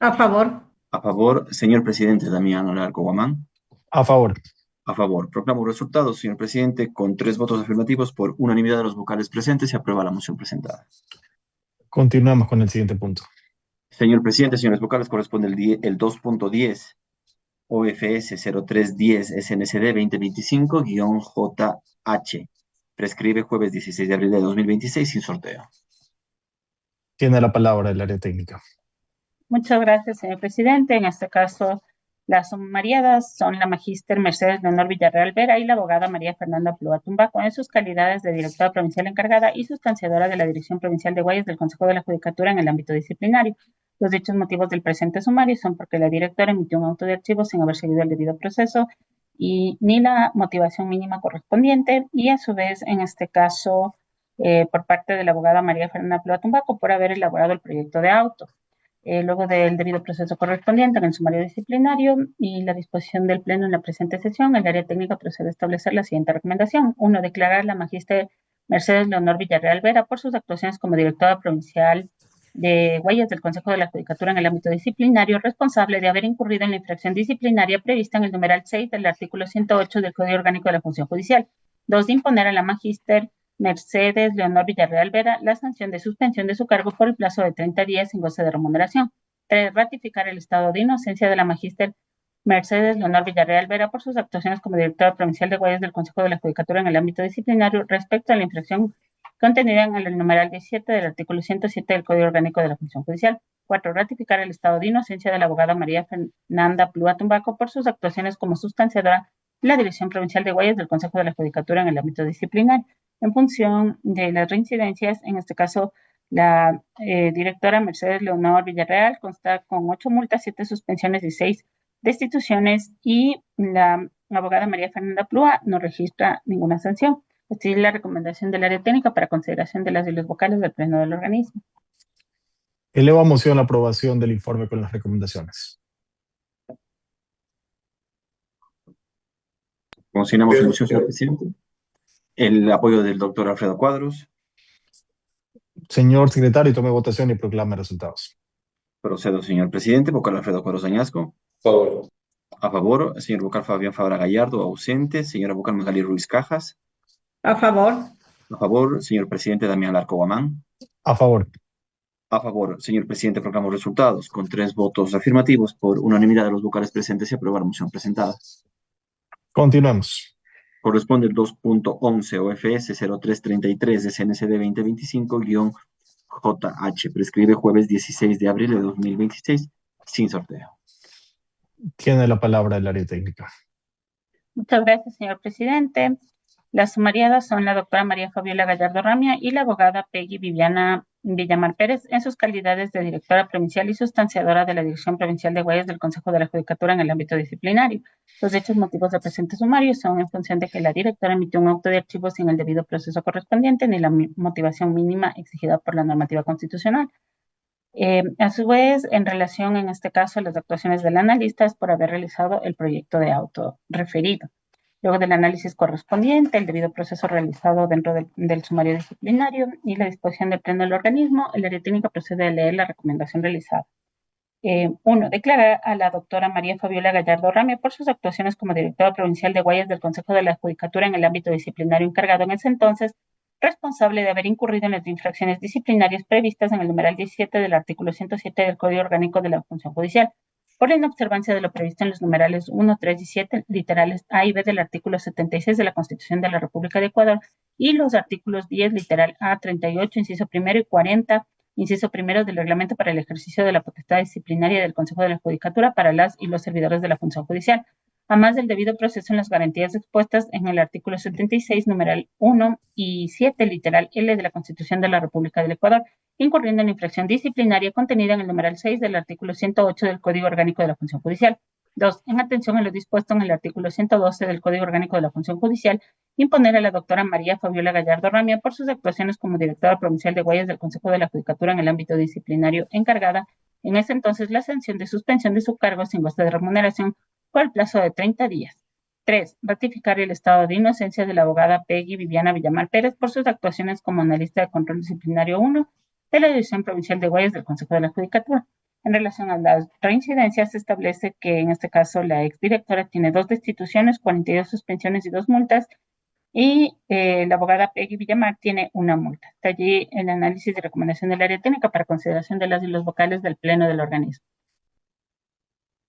A favor. A favor, señor presidente Damián Alarco Guamán. A favor. A favor. Proclamo resultados, señor presidente, con 3 votos afirmativos por unanimidad de los vocales presentes. Se aprueba la moción presentada. Continuamos con el siguiente punto. Señor presidente, señores vocales, corresponde el 2.10 OFS 0310 SNCD 2025-JH. Prescribe jueves 16 de abril de 2026 sin sorteo. Tiene la palabra el área técnica. Muchas gracias, señor presidente. En este caso, las sumariadas son la magíster Mercedes Leonor Villarreal Vera y la abogada María Fernanda Plúa Tumbaco en sus calidades de directora provincial encargada y sustanciadora de la Dirección Provincial de Guayas del Consejo de la Judicatura en el ámbito disciplinario. Los dichos motivos del presente sumario son porque la directora emitió un auto de archivo sin haber seguido el debido proceso y ni la motivación mínima correspondiente, y a su vez, en este caso, por parte de la abogada María Fernanda Plúa Tumbaco por haber elaborado el proyecto de auto. Luego del debido proceso correspondiente en el sumario disciplinario y la disposición del Pleno en la presente sesión, el área técnica procede a establecer la siguiente recomendación. 1. Declarar a la magíster Mercedes Leonor Villarreal Vera por sus actuaciones como directora provincial de Guayas del Consejo de la Judicatura en el ámbito disciplinario, responsable de haber incurrido en la infracción disciplinaria prevista en el numeral 6 del artículo 108 del Código Orgánico de la Función Judicial. 2. De imponer a la magíster Mercedes Leonor Villarreal Vera la sanción de suspensión de su cargo por el plazo de 30 días sin goce de remuneración. 3. Ratificar el estado de inocencia de la magíster Mercedes Leonor Villarreal Vera por sus actuaciones como directora provincial de Guayas del Consejo de la Judicatura en el ámbito disciplinario respecto a la infracción contenida en el numeral 17 del artículo 107 del Código Orgánico de la Función Judicial. 4. Ratificar el estado de inocencia de la abogada María Fernanda Plúa Tumbaco por sus actuaciones como sustanciadora de la Dirección Provincial de Guayas del Consejo de la Judicatura en el ámbito disciplinario. En función de las reincidencias, en este caso, la directora Mercedes Leonor Villarreal consta con 8 multas, 7 suspensiones y 6 destituciones, y la abogada María Fernanda Plúa no registra ninguna sanción. Esta es la recomendación del área técnica para consideración de las y los vocales del Pleno del organismo. Elevo a moción la aprobación del informe con las recomendaciones. Consignamos su moción, señor presidente. El apoyo del doctor Alfredo Cuadros. Señor secretario, tome votación y proclame resultados. Procedo, señor presidente. Vocal Alfredo Cuadros Añasco. A favor. A favor, señor vocal Fabián Fabra Gallardo. Ausente. Señora vocal Magali Ruiz Cajas. A favor. A favor, señor presidente Damián Alarco Guamán. A favor. A favor, señor presidente, proclamo resultados. Con 3 votos afirmativos por unanimidad de los vocales presentes, se aprueba la moción presentada. Continuemos. Corresponde el 2.11 OFS 0333 de CNCD 2025-JH. Prescribe jueves 16 de abril de 2026 sin sorteo. Tiene la palabra el área técnica. Muchas gracias, señor presidente. Las sumariadas son la doctora María Fabiola Gallardo Ramia y la abogada Peggy Viviana Villamar Pérez en sus calidades de directora provincial y sustanciadora de la Dirección Provincial de Guayas del Consejo de la Judicatura en el ámbito disciplinario. Los hechos motivos del presente sumario son en función de que la directora emitió un auto de archivo sin el debido proceso correspondiente ni la motivación mínima exigida por la normativa constitucional. A su vez, en relación en este caso a las actuaciones del analista es por haber realizado el proyecto de auto referido. Luego del análisis correspondiente, el debido proceso realizado dentro del sumario disciplinario y la disposición del pleno del organismo, el área técnica procede a leer la recomendación realizada. 1. Declarar a la doctora María Fabiola Gallardo Ramio por sus actuaciones como directora provincial de Guayas del Consejo de la Judicatura en el ámbito disciplinario encargado en ese entonces, responsable de haber incurrido en las infracciones disciplinarias previstas en el numeral 17 del artículo 107 del Código Orgánico de la Función Judicial, por la inobservancia de lo previsto en los numerales 1, 3 y 7, literales A y B del artículo 76 de la Constitución de la República de Ecuador y los artículos 10, literal A, 38, inciso primero y 40, inciso primero del reglamento para el ejercicio de la potestad disciplinaria del Consejo de la Judicatura para las y los servidores de la función judicial, a más del debido proceso en las garantías expuestas en el artículo 76, numeral 1 y 7, literal L de la Constitución de la República del Ecuador, incurriendo en la infracción disciplinaria contenida en el numeral 6 del artículo 108 del Código Orgánico de la Función Judicial. 2. En atención a lo dispuesto en el artículo 112 del Código Orgánico de la Función Judicial, imponer a la doctora María Fabiola Gallardo Ramia por sus actuaciones como directora provincial de Guayas del Consejo de la Judicatura en el ámbito disciplinario encargada, en ese entonces la sanción de suspensión de su cargo sin goce de remuneración por el plazo de 30 días. 3. Ratificar el estado de inocencia de la abogada Peggy Viviana Villamar Pérez por sus actuaciones como analista de control disciplinario 1 de la División Provincial de Guayas del Consejo de la Judicatura. En relación a las reincidencias, se establece que en este caso la exdirectora tiene 2 destituciones, 42 suspensiones y 2 multas, y la abogada Peggy Villamar tiene 1 multa. Está allí el análisis de recomendación del área técnica para consideración de las y los vocales del pleno del organismo.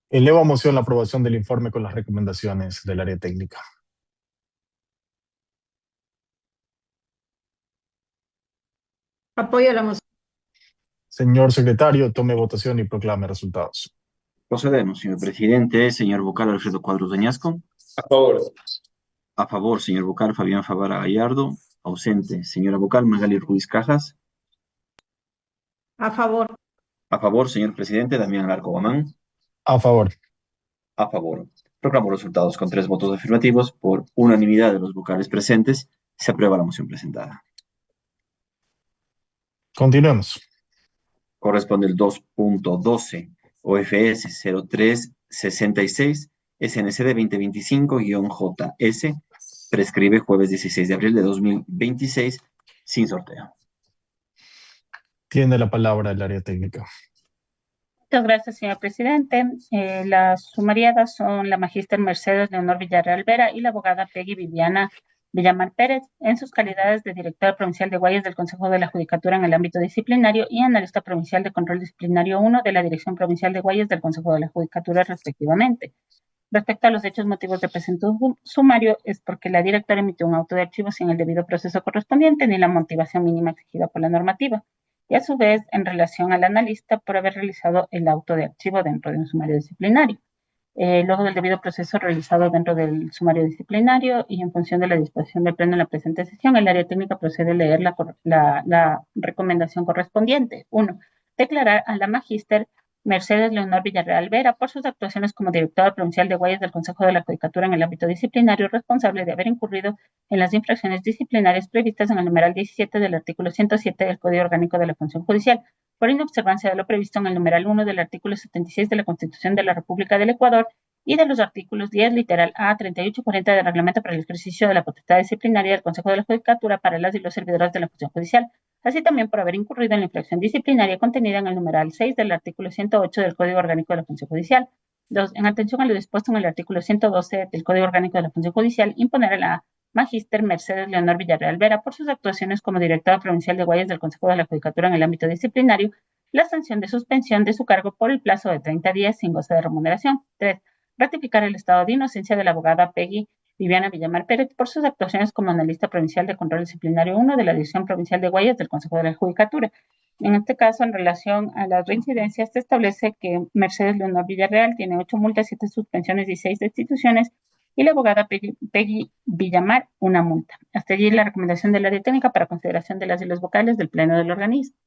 Elevo a moción la aprobación del informe con las recomendaciones del área técnica. Apoyo la moción. Señor secretario, tome votación y proclame resultados. Procedemos, señor presidente. Señor vocal Alfredo Cuadros Doñasco. A favor. A favor, señor vocal Fabián Favara Gallardo. Ausente, señora vocal Magali Ruiz Cajas. A favor. A favor, señor presidente Damián Larco Guamán. A favor. A favor. Proclamo resultados con 3 votos afirmativos por unanimidad de los vocales presentes. Se aprueba la moción presentada. Continuemos. Corresponde el 2.12 OFS 0366 SNCD 2025-JS. Prescribe jueves 16 de abril de 2026 sin sorteo. Tiene la palabra el área técnica. Muchas gracias, señor presidente. Las sumariadas son la magíster Mercedes Leonor Villarreal Vera y la abogada Peggy Viviana Villamar Pérez, en sus calidades de directora provincial de Guayas del Consejo de la Judicatura en el ámbito disciplinario y analista provincial de control disciplinario 1 de la Dirección Provincial de Guayas del Consejo de la Judicatura, respectivamente. Respecto a los hechos motivos de presente sumario, es porque la directora emitió un auto de archivo sin el debido proceso correspondiente ni la motivación mínima exigida por la normativa, y a su vez en relación al analista por haber realizado el auto de archivo dentro de un sumario disciplinario. Luego del debido proceso realizado dentro del sumario disciplinario y en función de la disposición del pleno en la presente sesión, el área técnica procede a leer la recomendación correspondiente. 1. Declarar a la magíster Mercedes Leonor Villarreal Vera por sus actuaciones como directora provincial de Guayas del Consejo de la Judicatura en el ámbito disciplinario, responsable de haber incurrido en las infracciones disciplinarias previstas en el numeral 17 del artículo 107 del Código Orgánico de la Función Judicial, por inobservancia de lo previsto en el numeral 1 del artículo 76 de la Constitución de la República del Ecuador y de los artículos 10, literal A, 38 y 40 del Reglamento para el ejercicio de la potestad disciplinaria del Consejo de la Judicatura para las y los servidores de la función judicial, así también por haber incurrido en la infracción disciplinaria contenida en el numeral 6 del artículo 108 del Código Orgánico de la Función Judicial. 2. En atención a lo dispuesto en el artículo 112 del Código Orgánico de la Función Judicial, imponer a la magíster Mercedes Leonor Villarreal Vera por sus actuaciones como directora provincial de Guayas del Consejo de la Judicatura en el ámbito disciplinario, la sanción de suspensión de su cargo por el plazo de 30 días sin goce de remuneración. 3. Ratificar el estado de inocencia de la abogada Peggy Viviana Villamar Pérez por sus actuaciones como analista provincial de control disciplinario 1 de la División Provincial de Guayas del Consejo de la Judicatura. En este caso, en relación a las reincidencias, se establece que Mercedes Leonor Villarreal tiene 8 multas, 7 suspensiones y 6 destituciones, y la abogada Peggy Villamar 1 multa. Hasta allí la recomendación del área técnica para consideración de las y los vocales del pleno del organismo.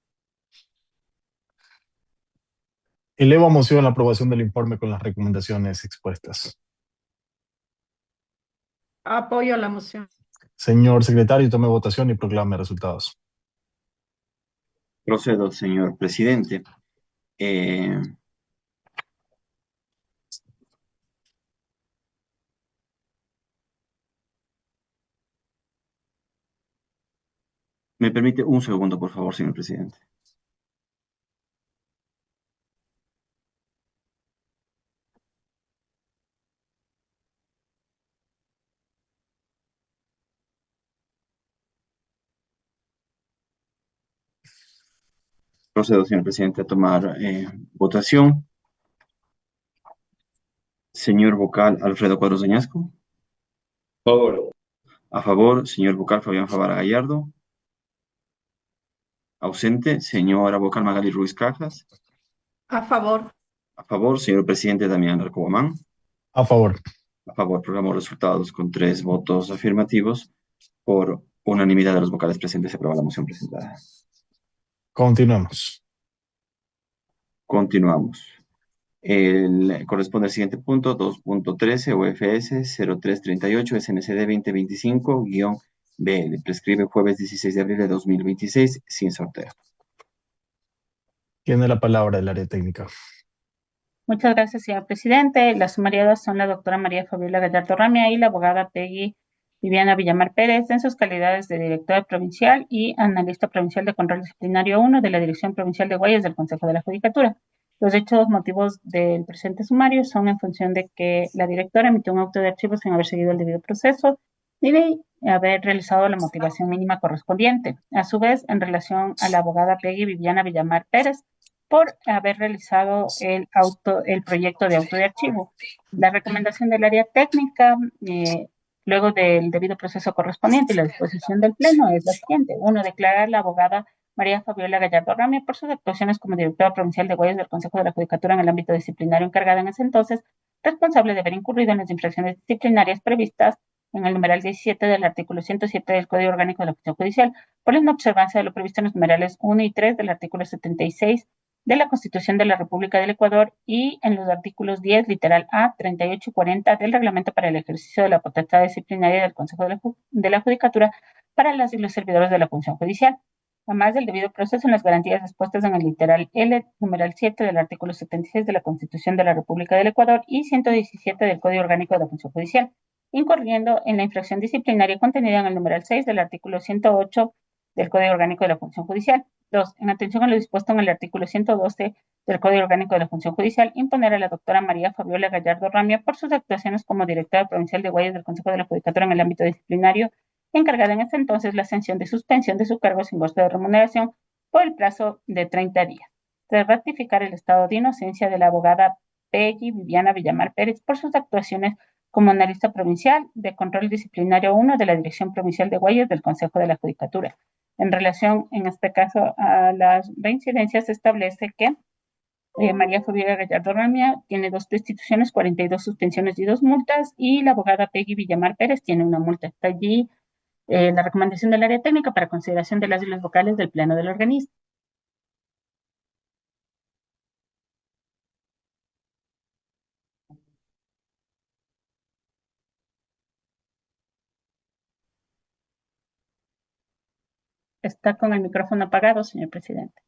Elevo a moción la aprobación del informe con las recomendaciones expuestas. Apoyo la moción. Señor secretario, tome votación y proclame resultados. Procedo, señor presidente. Eh, ¿Me permite un segundo, por favor, señor presidente? Procedo, señor presidente, a tomar votación. Señor vocal Alfredo Cuadros de Añasco. Favor. A favor, señor vocal Fabián Favara Gallardo. Ausente, señora vocal Magali Ruiz Cajas. A favor. A favor, señor presidente Damián Larco Guamán. A favor. A favor, proclamo resultados con 3 votos afirmativos. Por unanimidad de los vocales presentes se aprueba la moción presentada. Continuemos. Continuamos. Corresponde al siguiente punto, 2.13 UFS 0338 SNCD 2025-BL. Prescribe jueves 16 de abril de 2026 sin sorteo. Tiene la palabra el área técnica. Muchas gracias, señor presidente. Las sumariadas son la doctora María Fabiola Gallardo Ramia y la abogada Peggy Viviana Villamar Pérez en sus calidades de directora provincial y analista provincial de control disciplinario 1 de la Dirección Provincial de Guayas del Consejo de la Judicatura. Los hechos motivos del presente sumario son en función de que la directora emitió un auto de archivo sin haber seguido el debido proceso ni de haber realizado la motivación mínima correspondiente. A su vez, en relación a la abogada Peggy Viviana Villamar Pérez, por haber realizado el proyecto de auto de archivo. La recomendación del área técnica, luego del debido proceso correspondiente y la disposición del Pleno, es la siguiente. 1. Declarar a la abogada María Fabiola Gallardo Ramia por sus actuaciones como directora provincial de Guayas del Consejo de la Judicatura en el ámbito disciplinario encargada en ese entonces, responsable de haber incurrido en las infracciones disciplinarias previstas en el numeral 17 del artículo 107 del Código Orgánico de la Función Judicial, por la inobservancia de lo previsto en los numerales 1 y 3 del artículo 76 de la Constitución de la República del Ecuador y en los artículos 10, literal A, 38 y 40 del Reglamento para el ejercicio de la potestad disciplinaria del Consejo de la Judicatura para las y los servidores de la función judicial, además del debido proceso en las garantías dispuestas en el literal L, numeral 7 del artículo 76 de la Constitución de la República del Ecuador y 117 del Código Orgánico de la Función Judicial, incurriendo en la infracción disciplinaria contenida en el numeral 6 del artículo 108 del Código Orgánico de la Función Judicial. 2. En atención a lo dispuesto en el artículo 112 del Código Orgánico de la Función Judicial, imponer a la doctora María Fabiola Gallardo Ramia por sus actuaciones como directora provincial de Guayas del Consejo de la Judicatura en el ámbito disciplinario, encargada en ese entonces la sanción de suspensión de su cargo sin goce de remuneración por el plazo de 30 días. 3. Ratificar el estado de inocencia de la abogada Peggy Viviana Villamar Pérez por sus actuaciones como analista provincial de control disciplinario 1 de la Dirección Provincial de Guayas del Consejo de la Judicatura. En relación, en este caso, a las reincidencias, se establece que María Fabiola Gallardo Ramia tiene 2 destituciones, 42 suspensiones y 2 multas, y la abogada Peggy Villamar Pérez tiene una multa. Está allí la recomendación del área técnica para consideración de las y los vocales del Pleno del organismo. Está con el micrófono apagado, señor presidente.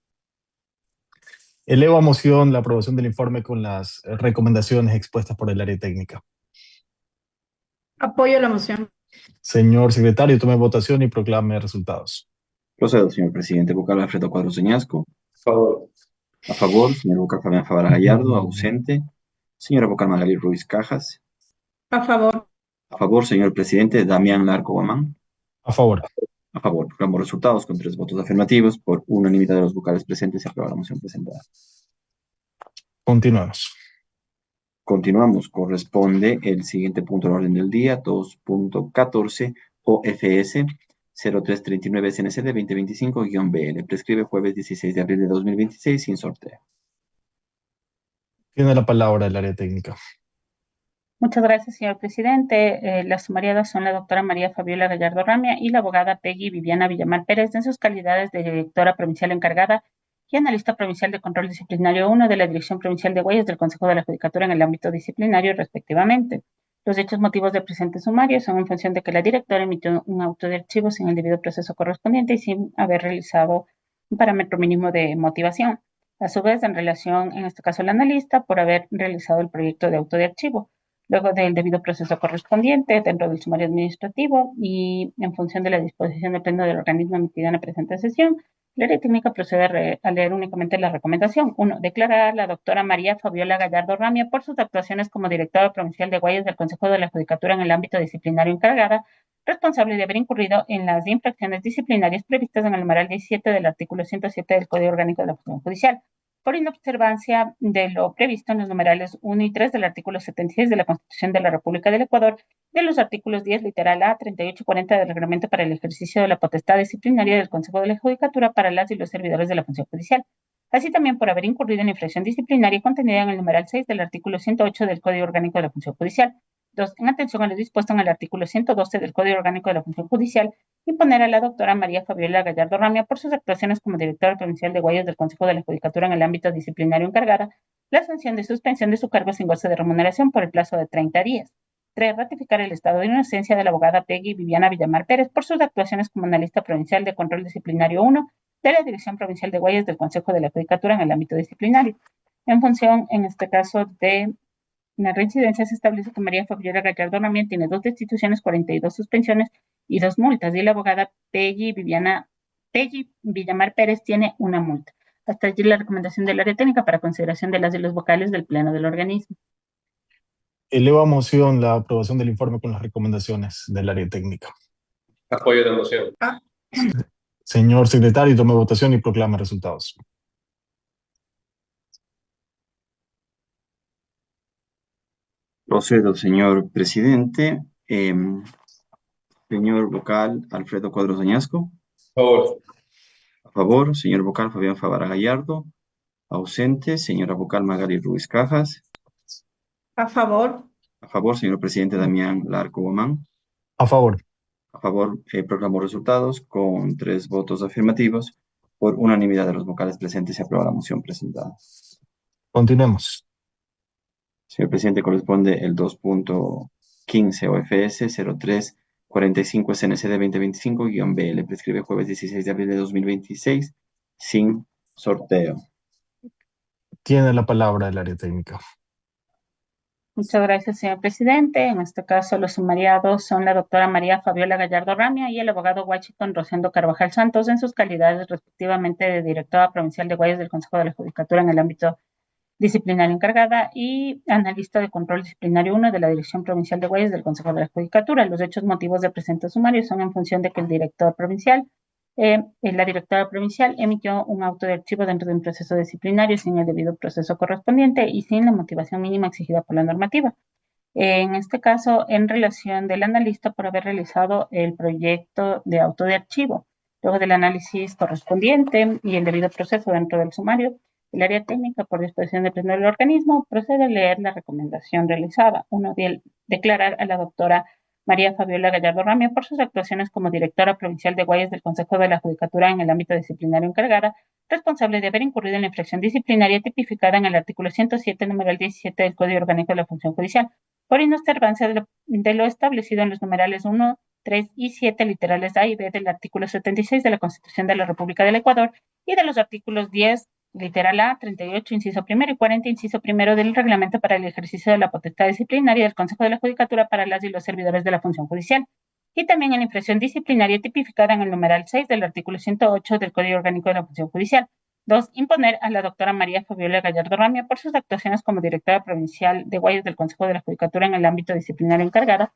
Elevo a moción la aprobación del informe con las recomendaciones expuestas por el área técnica. Apoyo la moción. Señor secretario, tome votación y proclame resultados. Procedo, señor presidente. Vocal Alfredo Cuadros de Añasco. Favor. A favor, señor vocal Fabián Favara Gallardo. Ausente, señora vocal Magali Ruiz Cajas. A favor. A favor, señor presidente Damián Larco Guamán. A favor. A favor, proclamo resultados con 3 votos afirmativos. Por unanimidad de los vocales presentes se aprueba la moción presentada. Continuemos. Continuamos. Corresponde el siguiente punto al orden del día, 2.14 OFS 0339 SNCD 2025-BL. Prescribe jueves 16 de abril de 2026 sin sorteo. Tiene la palabra el área técnica. Muchas gracias, señor presidente. Las sumariadas son la doctora María Fabiola Gallardo Ramia y la abogada Peggy Viviana Villamar Pérez en sus calidades de directora provincial encargada y analista provincial de control disciplinario 1 de la Dirección Provincial de Guayas del Consejo de la Judicatura en el ámbito disciplinario, respectivamente. Los hechos motivos del presente sumario son en función de que la directora emitió un auto de archivo sin el debido proceso correspondiente y sin haber realizado un parámetro mínimo de motivación. A su vez, en relación, en este caso, al analista, por haber realizado el proyecto de auto de archivo, luego del debido proceso correspondiente dentro del sumario administrativo y en función de la disposición del pleno del organismo emitida en la presente sesión, la área técnica procede a leer únicamente la recomendación. 1. Declarar a la doctora María Fabiola Gallardo Ramia por sus actuaciones como directora provincial de Guayas del Consejo de la Judicatura en el ámbito disciplinario encargada, responsable de haber incurrido en las infracciones disciplinarias previstas en el numeral 17 del artículo 107 del Código Orgánico de la Función Judicial, por inobservancia de lo previsto en los numerales 1 y 3 del artículo 76 de la Constitución de la República del Ecuador, de los artículos 10, literal A, 38 y 40 del Reglamento para el ejercicio de la potestad disciplinaria del Consejo de la Judicatura para las y los servidores de la función judicial, así también por haber incurrido en infracción disciplinaria contenida en el numeral 6 del artículo 108 del Código Orgánico de la Función Judicial. 2. En atención a lo dispuesto en el artículo 112 del Código Orgánico de la Función Judicial, imponer a la doctora María Fabiola Gallardo Ramia por sus actuaciones como directora provincial de Guayas del Consejo de la Judicatura en el ámbito disciplinario encargada, la sanción de suspensión de su cargo sin goce de remuneración por el plazo de 30 días. 3. Ratificar el estado de inocencia de la abogada Peggy Viviana Villamar Pérez por sus actuaciones como analista provincial de control disciplinario 1 de la Dirección Provincial de Guayas del Consejo de la Judicatura en el ámbito disciplinario. En función, en este caso, de la reincidencia, se establece que María Fabiola Gallardo Ramia tiene 2 destituciones, 42 suspensiones y 2 multas, y la abogada Peggy Villamar Pérez tiene una multa. Hasta allí la recomendación del área técnica para consideración de las y los vocales del Pleno del organismo. Elevo a moción la aprobación del informe con las recomendaciones del área técnica. Apoyo la moción. Señor secretario, tome votación y proclame resultados. Procedo, señor presidente. Señor vocal Alfredo Cuadros Añasco. Favor. A favor. Señor vocal Fabián Favara Gallardo. Ausente. Señora vocal Magali Ruiz Cajas. A favor. A favor, señor presidente Damián Larco Gomán. A favor. A favor, proclamo resultados con 3 votos afirmativos. Por unanimidad de los vocales presentes se aprueba la moción presentada. Continuemos. Señor presidente, corresponde el 2.15 OFS 0345 SNCD 2025-B. Le prescribe jueves 16 de abril de 2026 sin sorteo. Tiene la palabra el área técnica. Muchas gracias, señor presidente. En este caso, los sumariados son la doctora María Fabiola Gallardo Ramia y el abogado Washington Rosendo Carvajal Santos en sus calidades respectivamente de directora provincial de Guayas del Consejo de la Judicatura en el ámbito disciplinario encargada y analista de control disciplinario 1 de la Dirección Provincial de Guayas del Consejo de la Judicatura. Los hechos motivos del presente sumario son en función de que el director provincial, la directora provincial emitió un auto de archivo dentro de un proceso disciplinario sin el debido proceso correspondiente y sin la motivación mínima exigida por la normativa. En este caso, en relación del analista por haber realizado el proyecto de auto de archivo. Luego del análisis correspondiente y el debido proceso dentro del sumario, el área técnica, por disposición del pleno del organismo, procede a leer la recomendación realizada. 1. Declarar a la doctora María Fabiola Gallardo Ramia por sus actuaciones como directora provincial de Guayas del Consejo de la Judicatura en el ámbito disciplinario encargada, responsable de haber incurrido en la infracción disciplinaria tipificada en el artículo 107, numeral 17 del Código Orgánico de la Función Judicial, por inobservancia de lo establecido en los numerales 1, 3 y 7, literales A y B del artículo 76 de la Constitución de la República del Ecuador y de los artículos 10, literal A, 38, inciso primero y 40, inciso primero del Reglamento para el ejercicio de la potestad disciplinaria del Consejo de la Judicatura para las y los servidores de la función judicial, y también en la infracción disciplinaria tipificada en el numeral 6 del artículo 108 del Código Orgánico de la Función Judicial. 2. Imponer a la doctora María Fabiola Gallardo Ramia por sus actuaciones como directora provincial de Guayas del Consejo de la Judicatura en el ámbito disciplinario encargada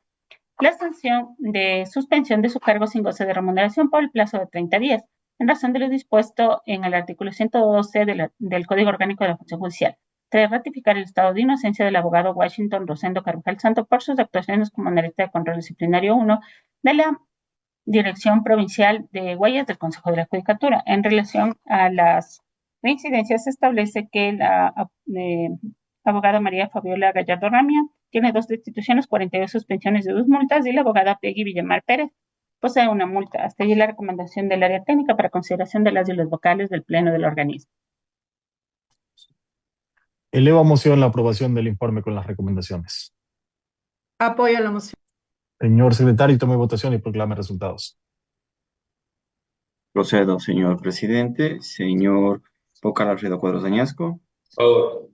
la sanción de suspensión de su cargo sin goce de remuneración por el plazo de 30 días, en razón de lo dispuesto en el artículo 112 del Código Orgánico de la Función Judicial. 3. Ratificar el estado de inocencia del abogado Washington Rosendo Carvajal Santos por sus actuaciones como analista de control disciplinario 1 de la Dirección Provincial de Guayas del Consejo de la Judicatura. En relación a las reincidencias, se establece que la abogada María Fabiola Gallardo Ramia tiene 2 destituciones, 42 suspensiones y 2 multas, y la abogada Peggy Villamar Pérez posee una multa. Hasta allí la recomendación del área técnica para consideración de las y los vocales del pleno del organismo. Elevo a moción la aprobación del informe con las recomendaciones. Apoyo la moción. Señor secretario, tome votación y proclame resultados. Procedo, señor presidente. Señor Vocal Alfredo Cuadros Añasco. A favor.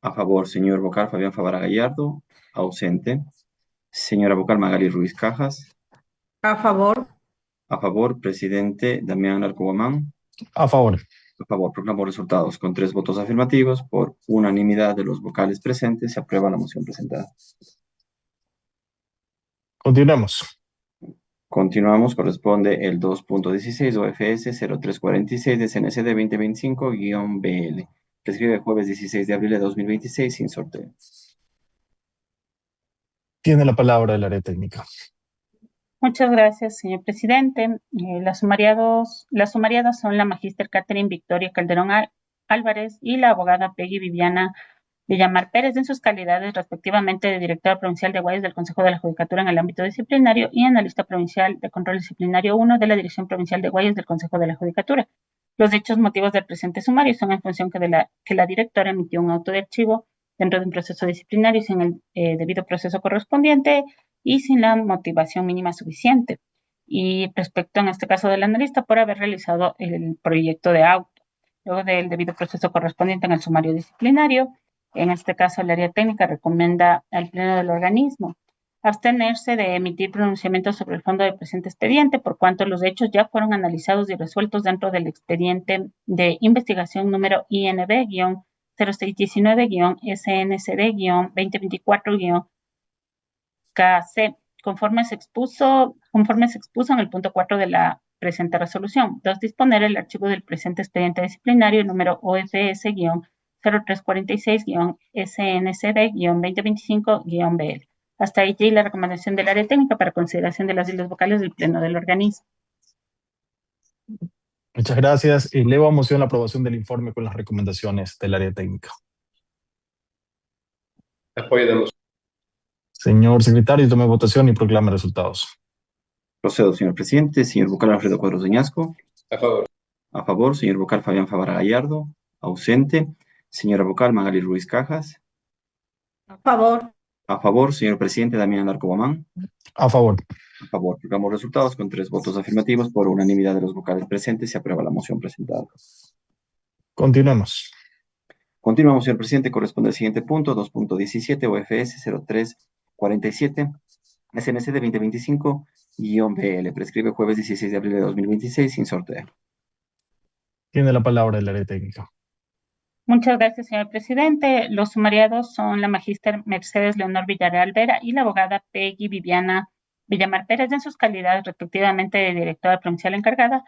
A favor, señor vocal Fabián Favara Gallardo. Ausente. Señora vocal Magali Ruiz Cajas. A favor. A favor, presidente Damián Alarco Guamán. A favor. A favor, proclamo resultados. Con 3 votos afirmativos, por unanimidad de los vocales presentes, se aprueba la moción presentada. Continuemos. Continuamos, corresponde el 2.16 OFS 0346 de CNCD 2025-BL. Prescribe jueves 16 de abril de 2026 sin sorteo. Tiene la palabra el área técnica. Muchas gracias, señor presidente. Las sumariadas son la magíster Catherine Victoria Calderón Álvarez y la abogada Peggy Viviana Villamar Pérez en sus calidades respectivamente de directora provincial de Guayas del Consejo de la Judicatura en el ámbito disciplinario y analista provincial de control disciplinario 1 de la Dirección Provincial de Guayas del Consejo de la Judicatura. Los hechos motivos del presente sumario son en función que la directora emitió un auto de archivo dentro de un proceso disciplinario sin el debido proceso correspondiente y sin la motivación mínima suficiente. Y respecto en este caso del analista por haber realizado el proyecto de auto. Luego del debido proceso correspondiente en el sumario disciplinario, en este caso el área técnica recomienda al pleno del organismo abstenerse de emitir pronunciamientos sobre el fondo del presente expediente, por cuanto los hechos ya fueron analizados y resueltos dentro del expediente de investigación número INB-0619-SNCD-2024-KC, conforme se expuso en el punto 4 de la presente resolución. 2. Disponer el archivo del presente expediente disciplinario número OFS-0346-SNCD-2025-BL. Hasta allí la recomendación del área técnica para consideración de las islas vocales del pleno del organismo. Muchas gracias. Elevo a moción la aprobación del informe con las recomendaciones del área técnica. Apoyo la moción. Señor secretario, tome votación y proclame resultados. Procedo, señor presidente. Señor vocal Alfredo Cuadros Añasco. A favor. A favor, señor vocal Fabián Favara Gallardo. Ausente. Señora vocal Magali Ruiz Cajas. A favor. A favor, señor presidente Damián Alarco Guamán. A favor. A favor, proclamo resultados con 3 votos afirmativos por unanimidad de los vocales presentes. Se aprueba la moción presentada. Continuemos. Continuamos, señor presidente. Corresponde al siguiente punto, 2.17 OFS 0347 SNCD 2025-BL. Prescribe jueves 16 de abril de 2026 sin sorteo. Tiene la palabra el área técnica. Muchas gracias, señor presidente. Los sumariados son la magíster Mercedes Leonor Villarreal Vera y la abogada Peggy Viviana Villamar Pérez en sus calidades respectivamente de directora provincial encargada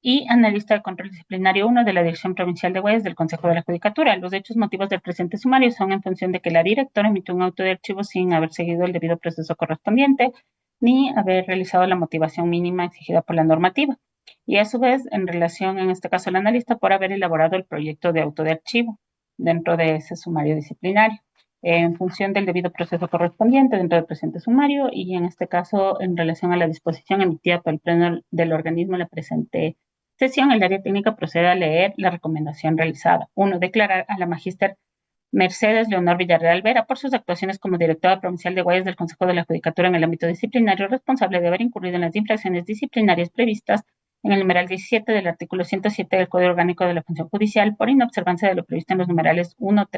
y analista de control disciplinario 1 de la Dirección Provincial de Guayas del Consejo de la Judicatura. Los hechos motivos del presente sumario son en función de que la directora emitió un auto de archivo sin haber seguido el debido proceso correspondiente ni haber realizado la motivación mínima exigida por la normativa. Y a su vez, en relación, en este caso, al analista por haber elaborado el proyecto de auto de archivo dentro de ese sumario disciplinario, en función del debido proceso correspondiente dentro del presente sumario y en este caso, en relación a la disposición emitida por el pleno del organismo en la presente sesión, el área técnica procede a leer la recomendación realizada. 1. Declarar a la magíster Mercedes Leonor Villarreal Vera por sus actuaciones como directora provincial de Guayas del Consejo de la Judicatura en el ámbito disciplinario responsable de haber incurrido en las infracciones disciplinarias previstas en el numeral 17 del artículo 107 del Código Orgánico de la Función Judicial por inobservancia de lo previsto en los numerales 1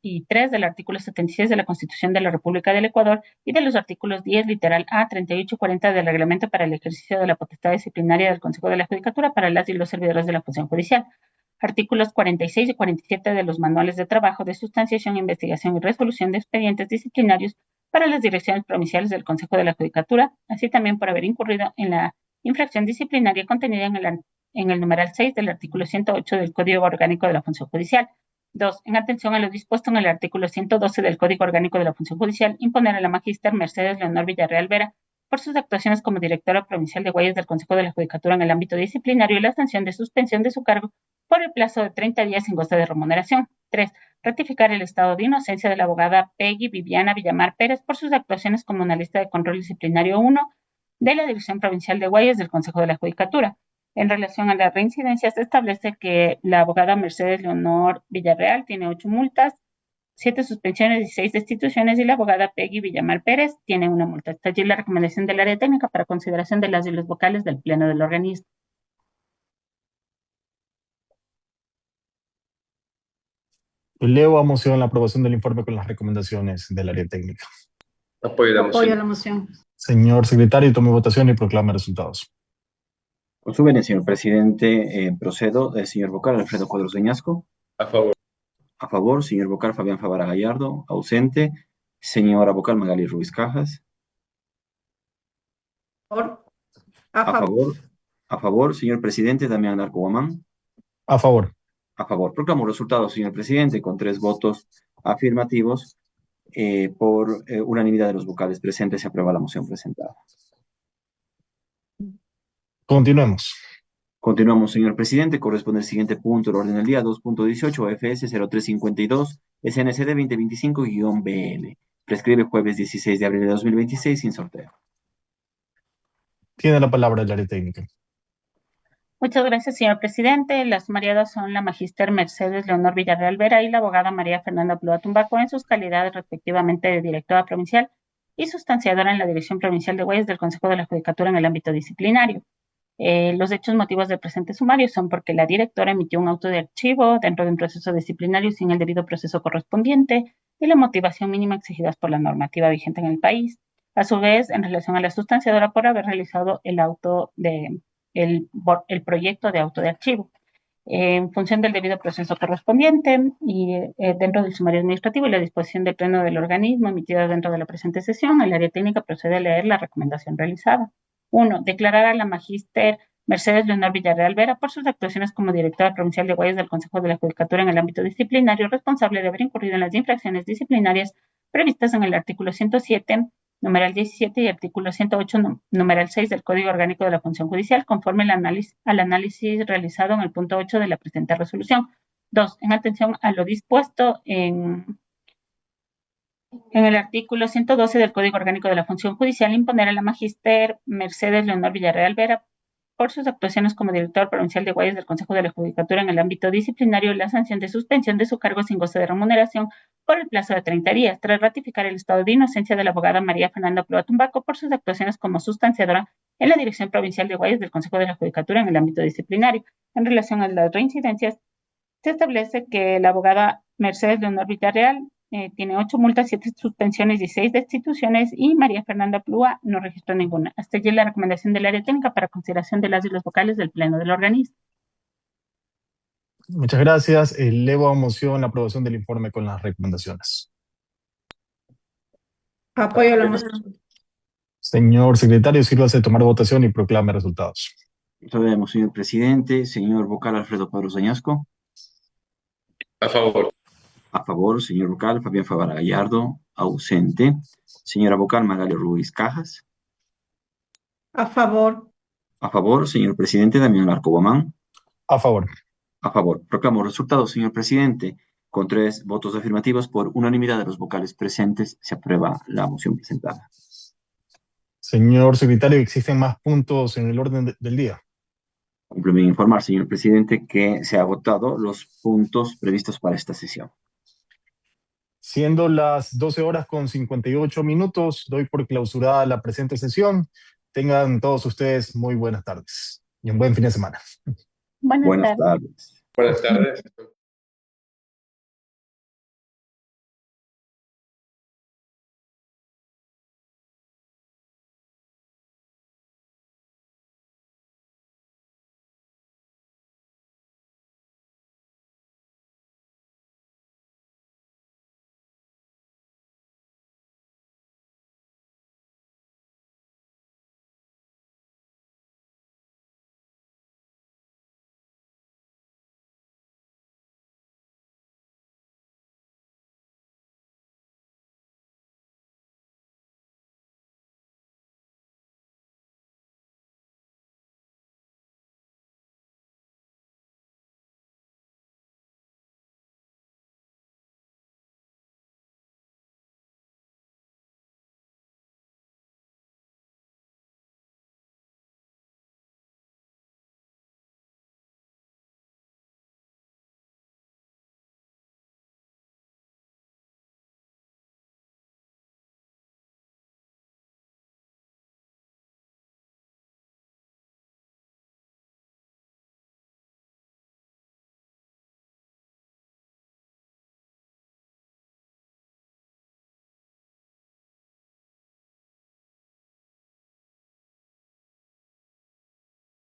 y 3 del artículo 76 de la Constitución de la República del Ecuador y de los artículos 10, literal A, 38 y 40 del Reglamento para el ejercicio de la potestad disciplinaria del Consejo de la Judicatura para las y los servidores de la Función Judicial. Artículos 46 y 47 de los manuales de trabajo de sustanciación, investigación y resolución de expedientes disciplinarios para las direcciones provinciales del Consejo de la Judicatura, así también por haber incurrido en la infracción disciplinaria contenida en el numeral 6 del artículo 108 del Código Orgánico de la Función Judicial. 2. En atención a lo dispuesto en el artículo 112 del Código Orgánico de la Función Judicial, imponer a la magíster Mercedes Leonor Villarreal Vera por sus actuaciones como directora provincial de Guayas del Consejo de la Judicatura en el ámbito disciplinario y la sanción de suspensión de su cargo por el plazo de 30 días sin goce de remuneración. 3. Ratificar el estado de inocencia de la abogada Peggy Viviana Villamar Pérez por sus actuaciones como analista de control disciplinario 1 de la Dirección Provincial de Guayas del Consejo de la Judicatura. En relación a la reincidencia, se establece que la abogada Mercedes Leonor Villarreal tiene 8 multas, 7 suspensiones y 6 destituciones, y la abogada Peggy Villamar Pérez tiene 1 multa. Está allí la recomendación del área técnica para consideración de las y los vocales del pleno del organismo. Elevo a moción la aprobación del informe con las recomendaciones del área técnica. Apoyo la Apoyo moción. la moción. Señor secretario, tome votación y proclame resultados. Con su venia, señor presidente, procedo. Señor vocal, Alfredo Cuadros de Ñasco. A favor. A favor, señor vocal, Fabián Favara Gallardo. Ausente. Señora vocal, Magali Ruiz Cajas. Favor. A A favor. favor. A favor, señor presidente, Damián Narco Guamán. A favor. A favor. Proclamo resultados, señor presidente, con 3 votos afirmativos. Por unanimidad de los vocales presentes, se aprueba la moción presentada. Continuemos. Continuamos, señor presidente. Corresponde el siguiente punto del orden del día, 2.18, FS 0352, SNCD 2025-BL. Prescribe jueves 16 de abril de 2026 sin sorteo. Tiene la palabra el área técnica. Muchas gracias, señor presidente. Las sumariadas son la magíster Mercedes Leonor Villarreal Vera y la abogada María Fernanda Plúa Tumbaco en sus calidades respectivamente de directora provincial y sustanciadora en la Dirección Provincial de Huellas del Consejo de la Judicatura en el ámbito disciplinario. Los hechos motivos del presente sumario son porque la directora emitió un auto de archivo dentro de un proceso disciplinario sin el debido proceso correspondiente y la motivación mínima exigidas por la normativa vigente en el país. A su vez, en relación a la sustanciadora por haber realizado el proyecto de auto de archivo. En función del debido proceso correspondiente y dentro del sumario administrativo y la disposición del pleno del organismo emitida dentro de la presente sesión, el área técnica procede a leer la recomendación realizada. 1. Declarar a la magíster Mercedes Leonor Villarreal Vera por sus actuaciones como directora provincial de Huellas del Consejo de la Judicatura en el ámbito disciplinario responsable de haber incurrido en las infracciones disciplinarias previstas en el artículo 107, numeral 17 y artículo 108, numeral 6 del Código Orgánico de la Función Judicial, conforme al análisis realizado en el punto 8 de la presente resolución. 2. En atención a lo dispuesto en el artículo 112 del Código Orgánico de la Función Judicial, imponer a la magíster Mercedes Leonor Villarreal Vera por sus actuaciones como director provincial de Huellas del Consejo de la Judicatura en el ámbito disciplinario la sanción de suspensión de su cargo sin goce de remuneración por el plazo de 30 días, tras ratificar el estado de inocencia de la abogada María Fernanda Plúa Tumbaco por sus actuaciones como sustanciadora en la Dirección Provincial de Huellas del Consejo de la Judicatura en el ámbito disciplinario. En relación a las reincidencias, se establece que la abogada Mercedes Leonor Villarreal tiene 8 multas, 7 suspensiones y 6 destituciones, y María Fernanda Plúa no registró ninguna. Hasta allí la recomendación del área técnica para consideración de las y los vocales del Pleno del organismo. Muchas gracias. Elevo a moción la aprobación del informe con las recomendaciones. Apoyo la moción. Señor secretario, sírvase de tomar votación y proclame resultados. Procedemos, señor presidente. Señor vocal, Alfredo Cuadros de Ñasco. A favor. A favor, señor vocal, Fabián Favara Gallardo. Ausente. Señora vocal, Magali Ruiz Cajas. A favor. A favor, señor presidente, Damián Narco Guamán. A favor. A favor. Proclamo resultados, señor presidente. Con 3 votos afirmativos por unanimidad de los vocales presentes, se aprueba la moción presentada. Señor secretario, ¿existen más puntos en el orden del día? Cúmpleme informar, señor presidente, que se han agotado los puntos previstos para esta sesión. Siendo las 12 horas con 58 minutos, doy por clausurada la presente sesión. Tengan todos ustedes muy buenas tardes y un buen fin de semana. Buenas Buenas tardes. tardes. Buenas tardes.